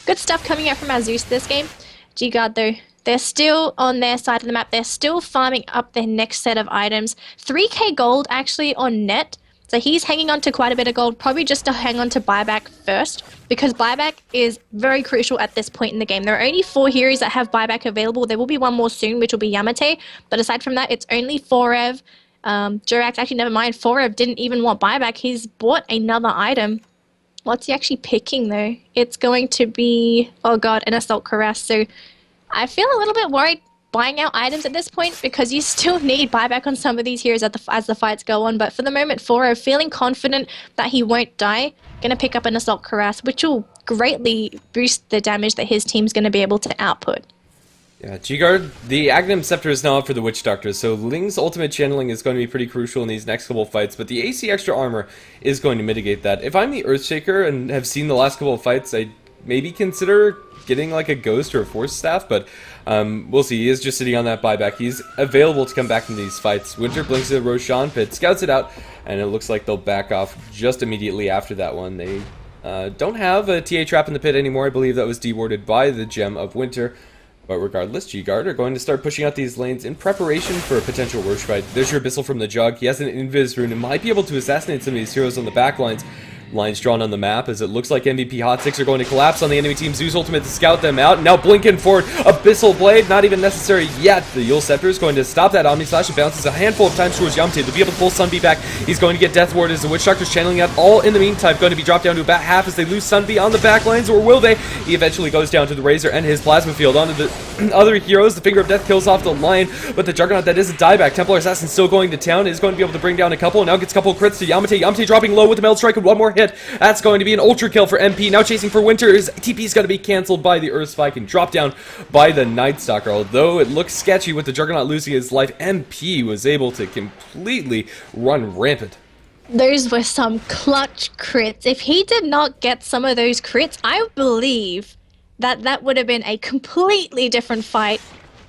good stuff coming out from our Zeus this game. GGuard, though, they're still on their side of the map. They're still farming up their next set of items. 3k gold actually on Net. So he's hanging on to quite a bit of gold, probably just to hang on to buyback first, because buyback is very crucial at this point in the game. There are only 4 heroes that have buyback available. There will be one more soon, which will be Yamate. But aside from that, it's only 4Ev. Jurax, actually, never mind. 4Ev didn't even want buyback. He's bought another item. What's he actually picking, though? It's going to be, oh god, an Assault Cuirass. So I feel a little bit worried buying out items at this point because you still need buyback on some of these heroes as the fights go on. But for the moment, 4-0 feeling confident that he won't die. Going to pick up an Assault Cuirass, which will greatly boost the damage that his team's going to be able to output. Yeah, GGuard, the Aghanim Scepter is now up for the Witch Doctor, so Ling's ultimate channeling is going to be pretty crucial in these next couple of fights, but the AC extra armor is going to mitigate that. If I'm the Earthshaker and have seen the last couple of fights, I'd maybe consider getting like a Ghost or a Force Staff, but we'll see. He is just sitting on that buyback. He's available to come back in these fights. Winter blinks at Roshan Pit, scouts it out, and it looks like they'll back off just immediately after that one. They don't have a TA trap in the pit anymore. I believe that was dewarded by the Gem of Winter. But regardless, GGuard are going to start pushing out these lanes in preparation for a potential Rosh fight. There's your Abyssal from the Jug. He has an Invis rune and might be able to assassinate some of these heroes on the back lines. Lines drawn on the map as it looks like MVP Hot6 are going to collapse on the enemy team. Zeus ultimate to scout them out. Now blinking forward. Abyssal Blade, not even necessary yet. The Yule Scepter is going to stop that Omni Slash. It bounces a handful of times towards Yamte. They'll be able to pull Sunbeam back. He's going to get Death Ward as the Witch Doctor's channeling out. All in the meantime, going to be dropped down to about half as they lose Sunbeam on the back lines, or will they? He eventually goes down to the Razor and his Plasma Field. Onto the other heroes. The Finger of Death kills off the Lion, but the Juggernaut that is a dieback. Templar Assassin still going to town. Is going to be able to bring down a couple. Now gets a couple of crits to Yamate. Yamate dropping low with the Meld Strike and one more hit. That's going to be an ultra kill for MP. Now chasing for Winter. His TP's going to be cancelled by the Earth Spike and dropped down by the Night Stalker. Although it looks sketchy with the Juggernaut losing his life, MP was able to completely run rampant. Those were some clutch crits. If he did not get some of those crits, I believe that would have been a completely different fight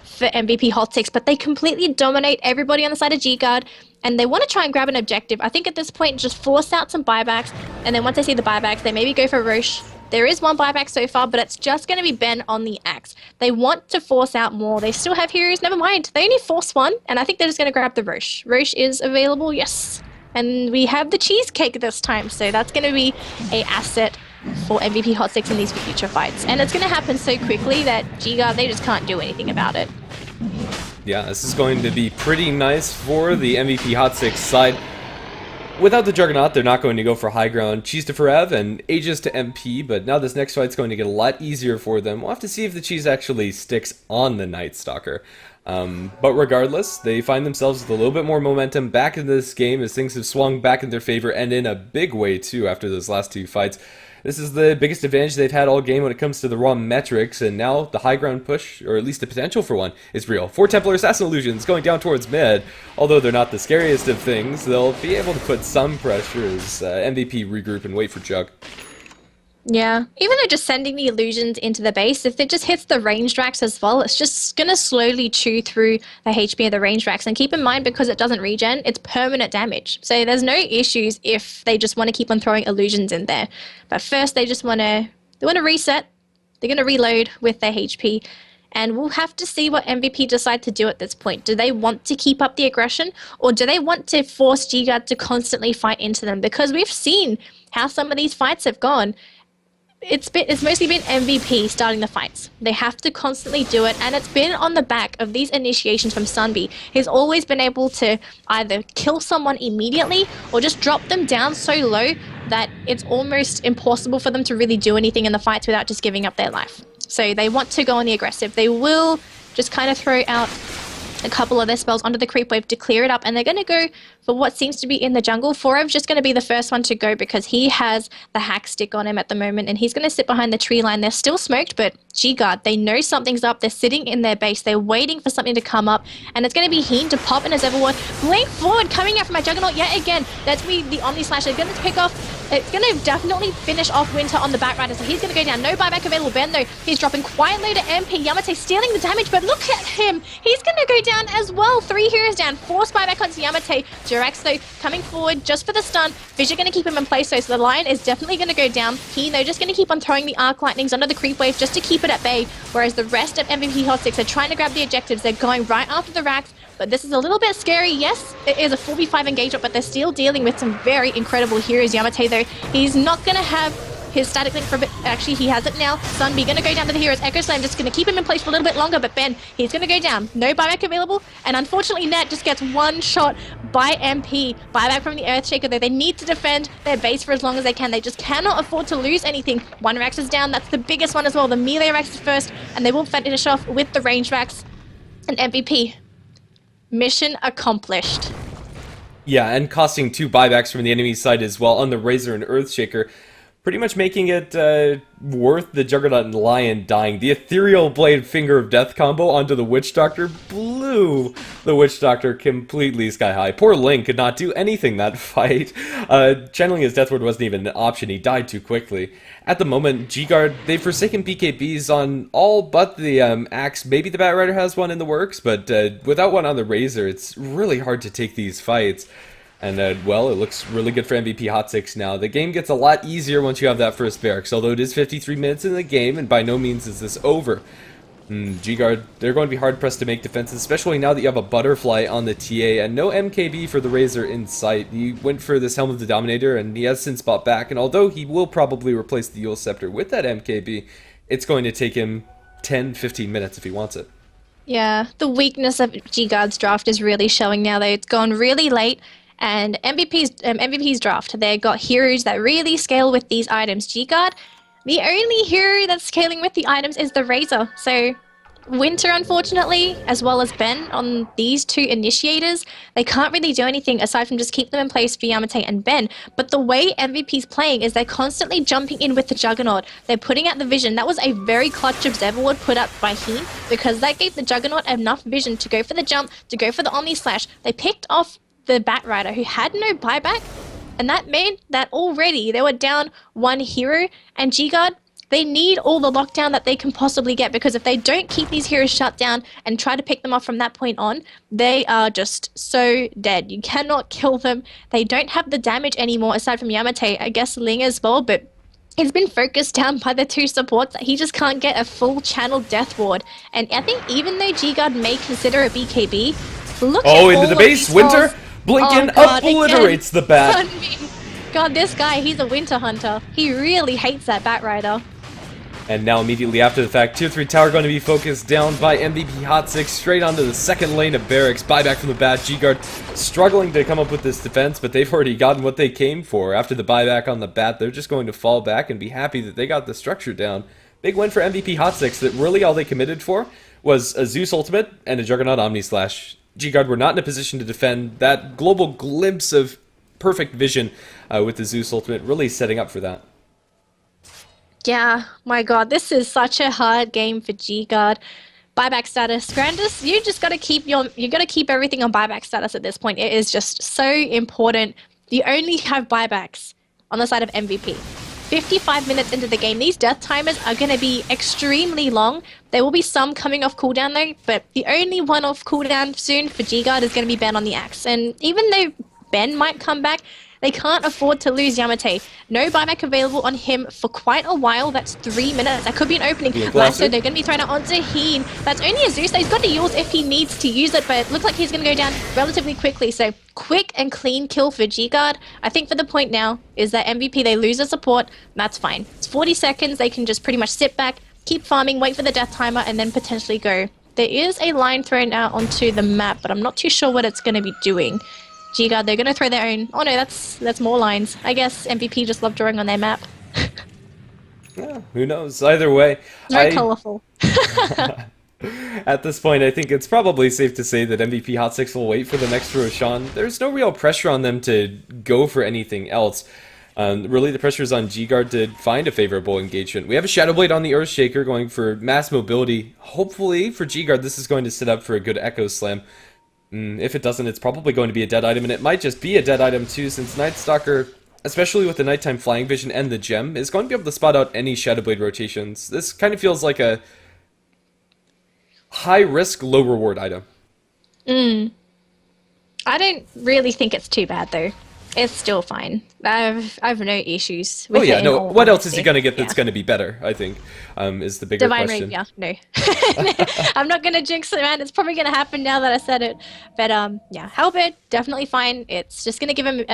for MVP Hot6, but they completely dominate everybody on the side of GGuard, and they want to try and grab an objective. I think at this point, just force out some buybacks, and then once they see the buybacks, they maybe go for Roche. There is one buyback so far, but it's just going to be Ben on the Axe. They want to force out more. They still have heroes, never mind. They only force one, and I think they're just going to grab the Roche. Roche is available, yes. And we have the cheesecake this time, so that's going to be a asset for MVP Hot6 in these future fights. And it's going to happen so quickly that GGuard, they just can't do anything about it. Yeah, this is going to be pretty nice for the MVP Hot6 side. Without the Juggernaut, they're not going to go for high ground. Cheese to Forev and Aegis to MP, but now this next fight's going to get a lot easier for them. We'll have to see if the cheese actually sticks on the Night Stalker. But regardless, they find themselves with a little bit more momentum back in this game as things have swung back in their favor, and in a big way too after those last two fights. This is the biggest advantage they've had all game when it comes to the raw metrics, and now the high ground push, or at least the potential for one, is real. 4 Templar Assassin Illusions going down towards mid. Although they're not the scariest of things, they'll be able to put some pressure as MVP regroup and wait for Jug. Yeah, even though just sending the illusions into the base, if it just hits the ranged racks as well, it's just going to slowly chew through the HP of the ranged racks. And keep in mind, because it doesn't regen, it's permanent damage. So there's no issues if they just want to keep on throwing illusions in there. But first, they just want to reset. They're going to reload with their HP. And we'll have to see what MVP decide to do at this point. Do they want to keep up the aggression, or do they want to force GGuard to constantly fight into them? Because we've seen how some of these fights have gone. It's mostly been MVP starting the fights. They have to constantly do it, and it's been on the back of these initiations from Sunby. He's always been able to either kill someone immediately or just drop them down so low that it's almost impossible for them to really do anything in the fights without just giving up their life. So they want to go on the aggressive. They will just kind of throw out a couple of their spells onto the creep wave to clear it up, and they're going to go for what seems to be in the jungle. Forev's just going to be the first one to go because he has the hack stick on him at the moment, and he's going to sit behind the tree line. They're still smoked, but GGuard, they know something's up. They're sitting in their base. They're waiting for something to come up, and it's going to be Heen to pop in as everyone. Blink forward, coming out from my Juggernaut yet again. That's the Omni Slash. They're going to pick off. It's going to definitely finish off Winter on the back rider, so he's going to go down. No buyback available. Ben, though, he's dropping quite low to MP. Yamate stealing the damage, but look at him. He's going to go down as well. 3 heroes down. Force buyback onto Yamate. Jirax, though, coming forward just for the stun. Fissure going to keep him in place, so the Lion is definitely going to go down. He, though, just going to keep on throwing the Arc Lightnings under the creep wave just to keep it at bay, whereas the rest of MVP Hot6 are trying to grab the objectives. They're going right after the racks, but this is a little bit scary. Yes, it is a 4v5 engagement, but they're still dealing with some very incredible heroes. Yamate, though, he's not going to have his static link for a bit. Actually, he has it now. Sunby going to go down to the heroes. Echo Slam just going to keep him in place for a little bit longer, but Ben, he's going to go down. No buyback available, and unfortunately, Net just gets one shot by MP. Buyback from the Earthshaker, though. They need to defend their base for as long as they can. They just cannot afford to lose anything. One Rax is down. That's the biggest one as well. The melee Rax is first, and they will finish off with the range Rax. An MVP. Mission accomplished. Yeah, and costing 2 buybacks from the enemy side as well on the Razor and Earthshaker, pretty much making it worth the Juggernaut and Lion dying. The Ethereal Blade Finger of Death combo onto the Witch Doctor blew the Witch Doctor completely sky high. Poor Link could not do anything that fight. Channeling his Death Ward wasn't even an option, he died too quickly. At the moment, GGuard, they've forsaken BKBs on all but the Axe. Maybe the Bat Rider has one in the works, but without one on the Razor, it's really hard to take these fights. And, well, it looks really good for MVP Hot6 now. The game gets a lot easier once you have that first barracks, although it is 53 minutes in the game, and by no means is this over. GGuard, they're going to be hard-pressed to make defenses, especially now that you have a Butterfly on the TA, and no MKB for the Razor in sight. He went for this Helm of the Dominator, and he has since bought back, and although he will probably replace the Yule Scepter with that MKB, it's going to take him 10-15 minutes if he wants it. Yeah, the weakness of GGuard's draft is really showing now, though. It's gone really late. And MVP's draft, they got heroes that really scale with these items. GGuard, the only hero that's scaling with the items is the Razor. So Winter, unfortunately, as well as Ben on these two initiators, they can't really do anything aside from just keep them in place for Yamate and Ben. But the way MVP's playing is they're constantly jumping in with the Juggernaut. They're putting out the vision. That was a very clutch Observer Ward put up by Heen, because that gave the Juggernaut enough vision to go for the jump, to go for the Omni Slash. They picked off the Bat Rider, who had no buyback, and that meant that already they were down one hero, and GGuard, they need all the lockdown that they can possibly get, because if they don't keep these heroes shut down and try to pick them off from that point on, they are just so dead. You cannot kill them. They don't have the damage anymore, aside from Yamate, I guess Ling as well, but he's been focused down by the two supports that he just can't get a full channel Death Ward. And I think even though GGuard may consider a BKB, look at into the base, Winter! Blinken obliterates the bat. God, this guy, he's a Winter Hunter. He really hates that Bat Rider. And now immediately after the fact, Tier 3 tower going to be focused down by MVP Hot6 straight onto the second lane of barracks. Buyback from the bat. GGuard struggling to come up with this defense, but they've already gotten what they came for. After the buyback on the bat, they're just going to fall back and be happy that they got the structure down. Big win for MVP Hot6 that really all they committed for was a Zeus ultimate and a Juggernaut Omni Slash. GGuard were not in a position to defend. That global glimpse of perfect vision with the Zeus ultimate really setting up for that. Yeah, my god, this is such a hard game for GGuard. Buyback status. Grandis, you just gotta keep everything on buyback status at this point. It is just so important. You only have buybacks on the side of MVP. 55 minutes into the game, these death timers are going to be extremely long. There will be some coming off cooldown though, but the only one off cooldown soon for GGuard is going to be Ben on the Axe. And even though Ben might come back, they can't afford to lose Yamate. No buyback available on him for quite a while. That's 3 minutes. That could be an opening. Lasso, they're going to be thrown out onto Heen. That's only a Zeus. He's got to use if he needs to use it, but it looks like he's going to go down relatively quickly. So quick and clean kill for GGuard. I think for the point now is that MVP, they lose the support. That's fine. It's 40 seconds. They can just pretty much sit back, keep farming, wait for the death timer, and then potentially go. There is a line thrown out onto the map, but I'm not too sure what it's going to be doing. GGuard, they're going to throw their own. Oh no, that's more lines. I guess MVP just love drawing on their map. Yeah, who knows? Either way. Very colourful. At this point, I think it's probably safe to say that MVP Hot6 will wait for the next Roshan. There's no real pressure on them to go for anything else. Really, the pressure is on GGuard to find a favorable engagement. We have a Shadow Blade on the Earthshaker going for mass mobility. Hopefully, for GGuard, this is going to set up for a good Echo Slam. If it doesn't, it's probably going to be a dead item, and it might just be a dead item too, since Night Stalker, especially with the nighttime flying vision and the gem, is going to be able to spot out any Shadow Blade rotations. This kind of feels like a high-risk, low-reward item. I don't really think it's too bad, though. It's still fine. I've no issues with it. What else is he going to get that's going to be better, I think, is the bigger Divine question. Rapier, no. I'm not going to jinx it, man. It's probably going to happen now that I said it. But, yeah, Halberd, definitely fine. It's just going to give him,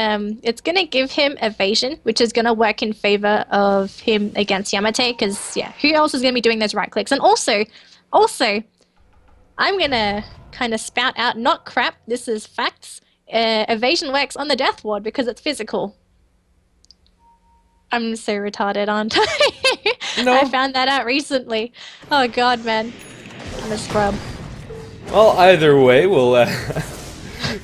evasion, which is going to work in favor of him against Yamate, because, yeah, who else is going to be doing those right clicks? And also, I'm going to kind of spout out, not crap, this is facts. Evasion works on the Death Ward because it's physical. I'm so retarded, aren't I? No. I found that out recently. Oh god, man. I'm a scrub. Well, either way, we'll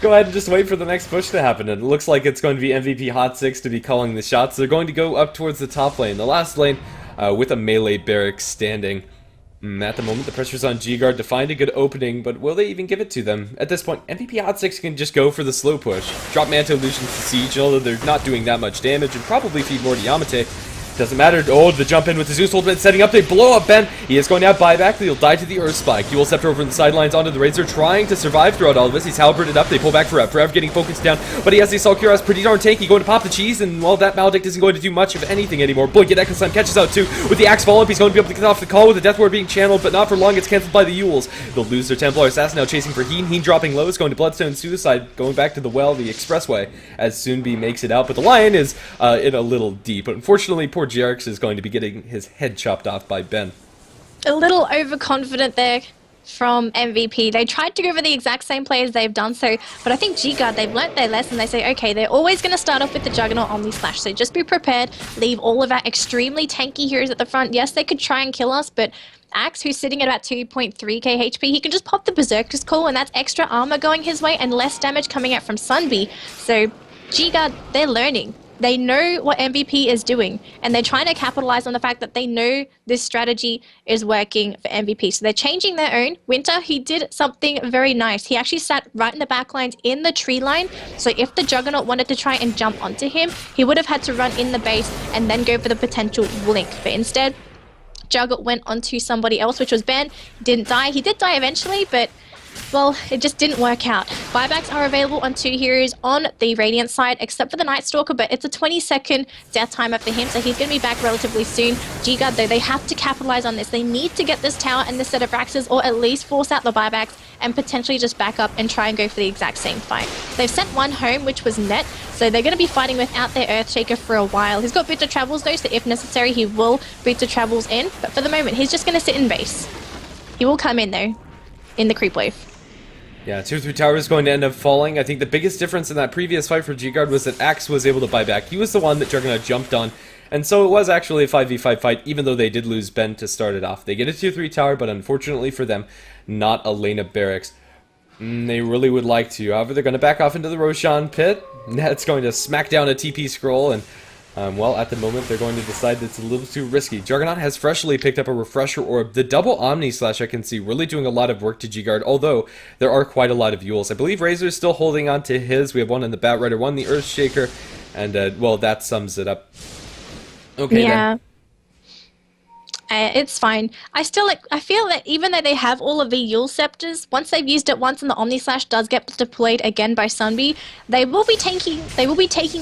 go ahead and just wait for the next push to happen. And it looks like it's going to be MVP Hot6 to be calling the shots. They're going to go up towards the top lane, the last lane, with a melee barracks standing. At the moment, the pressure's on GGuard to find a good opening, but will they even give it to them? At this point, MVP Hot6 can just go for the slow push. Drop Manto Illusions to Siege, although they're not doing that much damage, and probably feed more to Yamate. Doesn't matter. Oh, the jump in with the Zeus ultimate setting up. They blow up Ben. He is going to have buyback. He'll die to the Earth Spike. Dual Scepter over the sidelines onto the Razor, trying to survive throughout all of this. He's halberded up. They pull back Forever. Forever getting focused down. But he has the Assault Cuirass pretty darn tanky. Going to pop the cheese. And, well, that Maledict isn't going to do much of anything anymore. Boy, get Echo Slam catches out too. With the Axe follow-up, he's going to be able to get off the call with the Death Ward being channeled. But not for long. It's cancelled by the Yules. They'll lose their Templar Assassin now chasing for Heen. Heen dropping low. Is going to Bloodstone Suicide. Going back to the well, the Expressway, as Soonby makes it out. But the Lion is in a little deep. But unfortunately, poor Jerix is going to be getting his head chopped off by Ben. A little overconfident there from MVP. They tried to go for the exact same play as they've done so, but I think GGuard, they've learnt their lesson. They say, okay, they're always going to start off with the Juggernaut Omni Slash, so just be prepared. Leave all of our extremely tanky heroes at the front. Yes, they could try and kill us, but Axe, who's sitting at about 2.3k HP, he can just pop the Berserker's Call, and that's extra armor going his way and less damage coming out from Sunby. So GGuard, they're learning. They know what MVP is doing, and they're trying to capitalize on the fact that they know this strategy is working for MVP. So they're changing their own. Winter, he did something very nice. He actually sat right in the back lines in the tree line. So if the Juggernaut wanted to try and jump onto him, he would have had to run in the base and then go for the potential blink. But instead, Juggernaut went onto somebody else, which was Ben. Didn't die. He did die eventually, but well, it just didn't work out. Buybacks are available on 2 heroes on the Radiant side, except for the Night Stalker, but it's a 20-second death timer for him, so he's going to be back relatively soon. GGuard, though, they have to capitalize on this. They need to get this tower and this set of Raxes, or at least force out the buybacks and potentially just back up and try and go for the exact same fight. They've sent one home, which was Net, so they're going to be fighting without their Earthshaker for a while. He's got Boot to Travels, though, so if necessary, he will Boot to Travels in, but for the moment, he's just going to sit in base. He will come in, though, in the creep wave. Yeah, 2-3 tower is going to end up falling. I think the biggest difference in that previous fight for GGuard was that Axe was able to buy back. He was the one that Juggernaut jumped on. And so it was actually a 5v5 fight, even though they did lose Ben to start it off. They get a 2-3 tower, but unfortunately for them, not a lane of barracks. They really would like to. However, they're going to back off into the Roshan pit. Net's going to smack down a TP scroll, and well, at the moment, they're going to decide that it's a little too risky. Juggernaut has freshly picked up a Refresher Orb. The double Omni Slash I can see really doing a lot of work to GGuard, although there are quite a lot of Yules. I believe Razor is still holding on to his. We have one in the Bat Rider, one the Earthshaker, and, well, that sums it up. Okay, yeah. It's fine. I feel that even though they have all of the Yule Scepters, once they've used it once and the Omni Slash does get deployed again by Sunby, they will be taking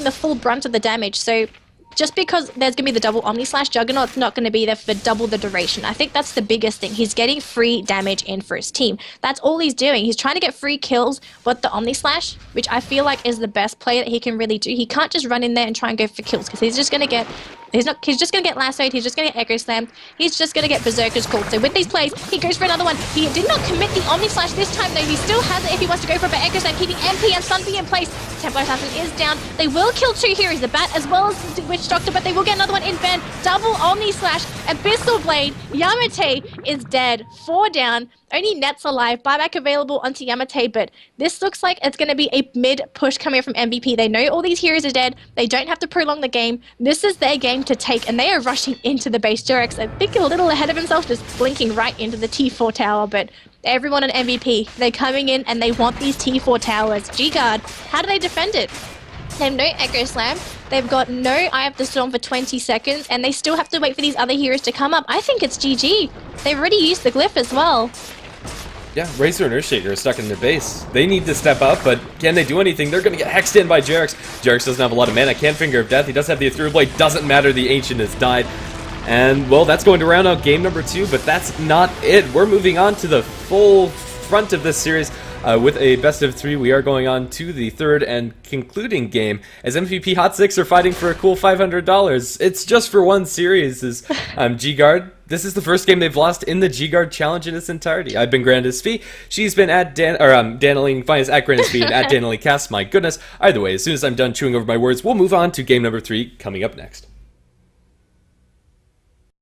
the full brunt of the damage. So just because there's going to be the double Omni Slash, Juggernaut's not going to be there for double the duration. I think that's the biggest thing. He's getting free damage in for his team. That's all he's doing. He's trying to get free kills with the Omni Slash, which I feel like is the best play that he can really do. He can't just run in there and try and go for kills, because he's just going to get... He's just going to get lassoed, he's just going to get echo slammed, he's just going to get berserkers called. So with these plays, he goes for another one. He did not commit the Omni Slash this time though. He still has it if he wants to go for a echo slam, keeping MP and Sunby in place. Templar Assassin is down. They will kill 2 heroes, the Bat as well as the Witch Doctor, but they will get another one in Ben. Double Omni Slash, Abyssal Blade. Yamate is dead. 4 down. Only Net's alive. Buyback available onto Yamate, but this looks like it's going to be a mid push coming from MVP. They know all these heroes are dead. They don't have to prolong the game. This is their game to take, and they are rushing into the base. Jurex, I think, a little ahead of himself, just blinking right into the T4 tower, but everyone on MVP, they're coming in and they want these T4 towers. GGuard, how do they defend it? They have no Echo Slam, they've got no Eye of the Storm for 20 seconds, and they still have to wait for these other heroes to come up. I think it's GG. They've already used the glyph as well. Yeah, Razor and Earthshaker are stuck in their base. They need to step up, but can they do anything? They're going to get hexed in by Jerix. Jerix doesn't have a lot of mana. Can't Finger of Death. He does have the Ethereal Blade. Doesn't matter. The Ancient has died. And, well, that's going to round out game number 2, but that's not it. We're moving on to the full front of this series. With a best of 3, we are going on to the third and concluding game as MVP Hot6 are fighting for a cool $500. It's just for one series. As GGuard, this is the first game they've lost in the GGuard challenge in its entirety. I've been GrandisV. She's been at Danelie. You can find us at GrandisV and at Danelie Cast. My goodness. Either way, as soon as I'm done chewing over my words, we'll move on to game number 3 coming up next.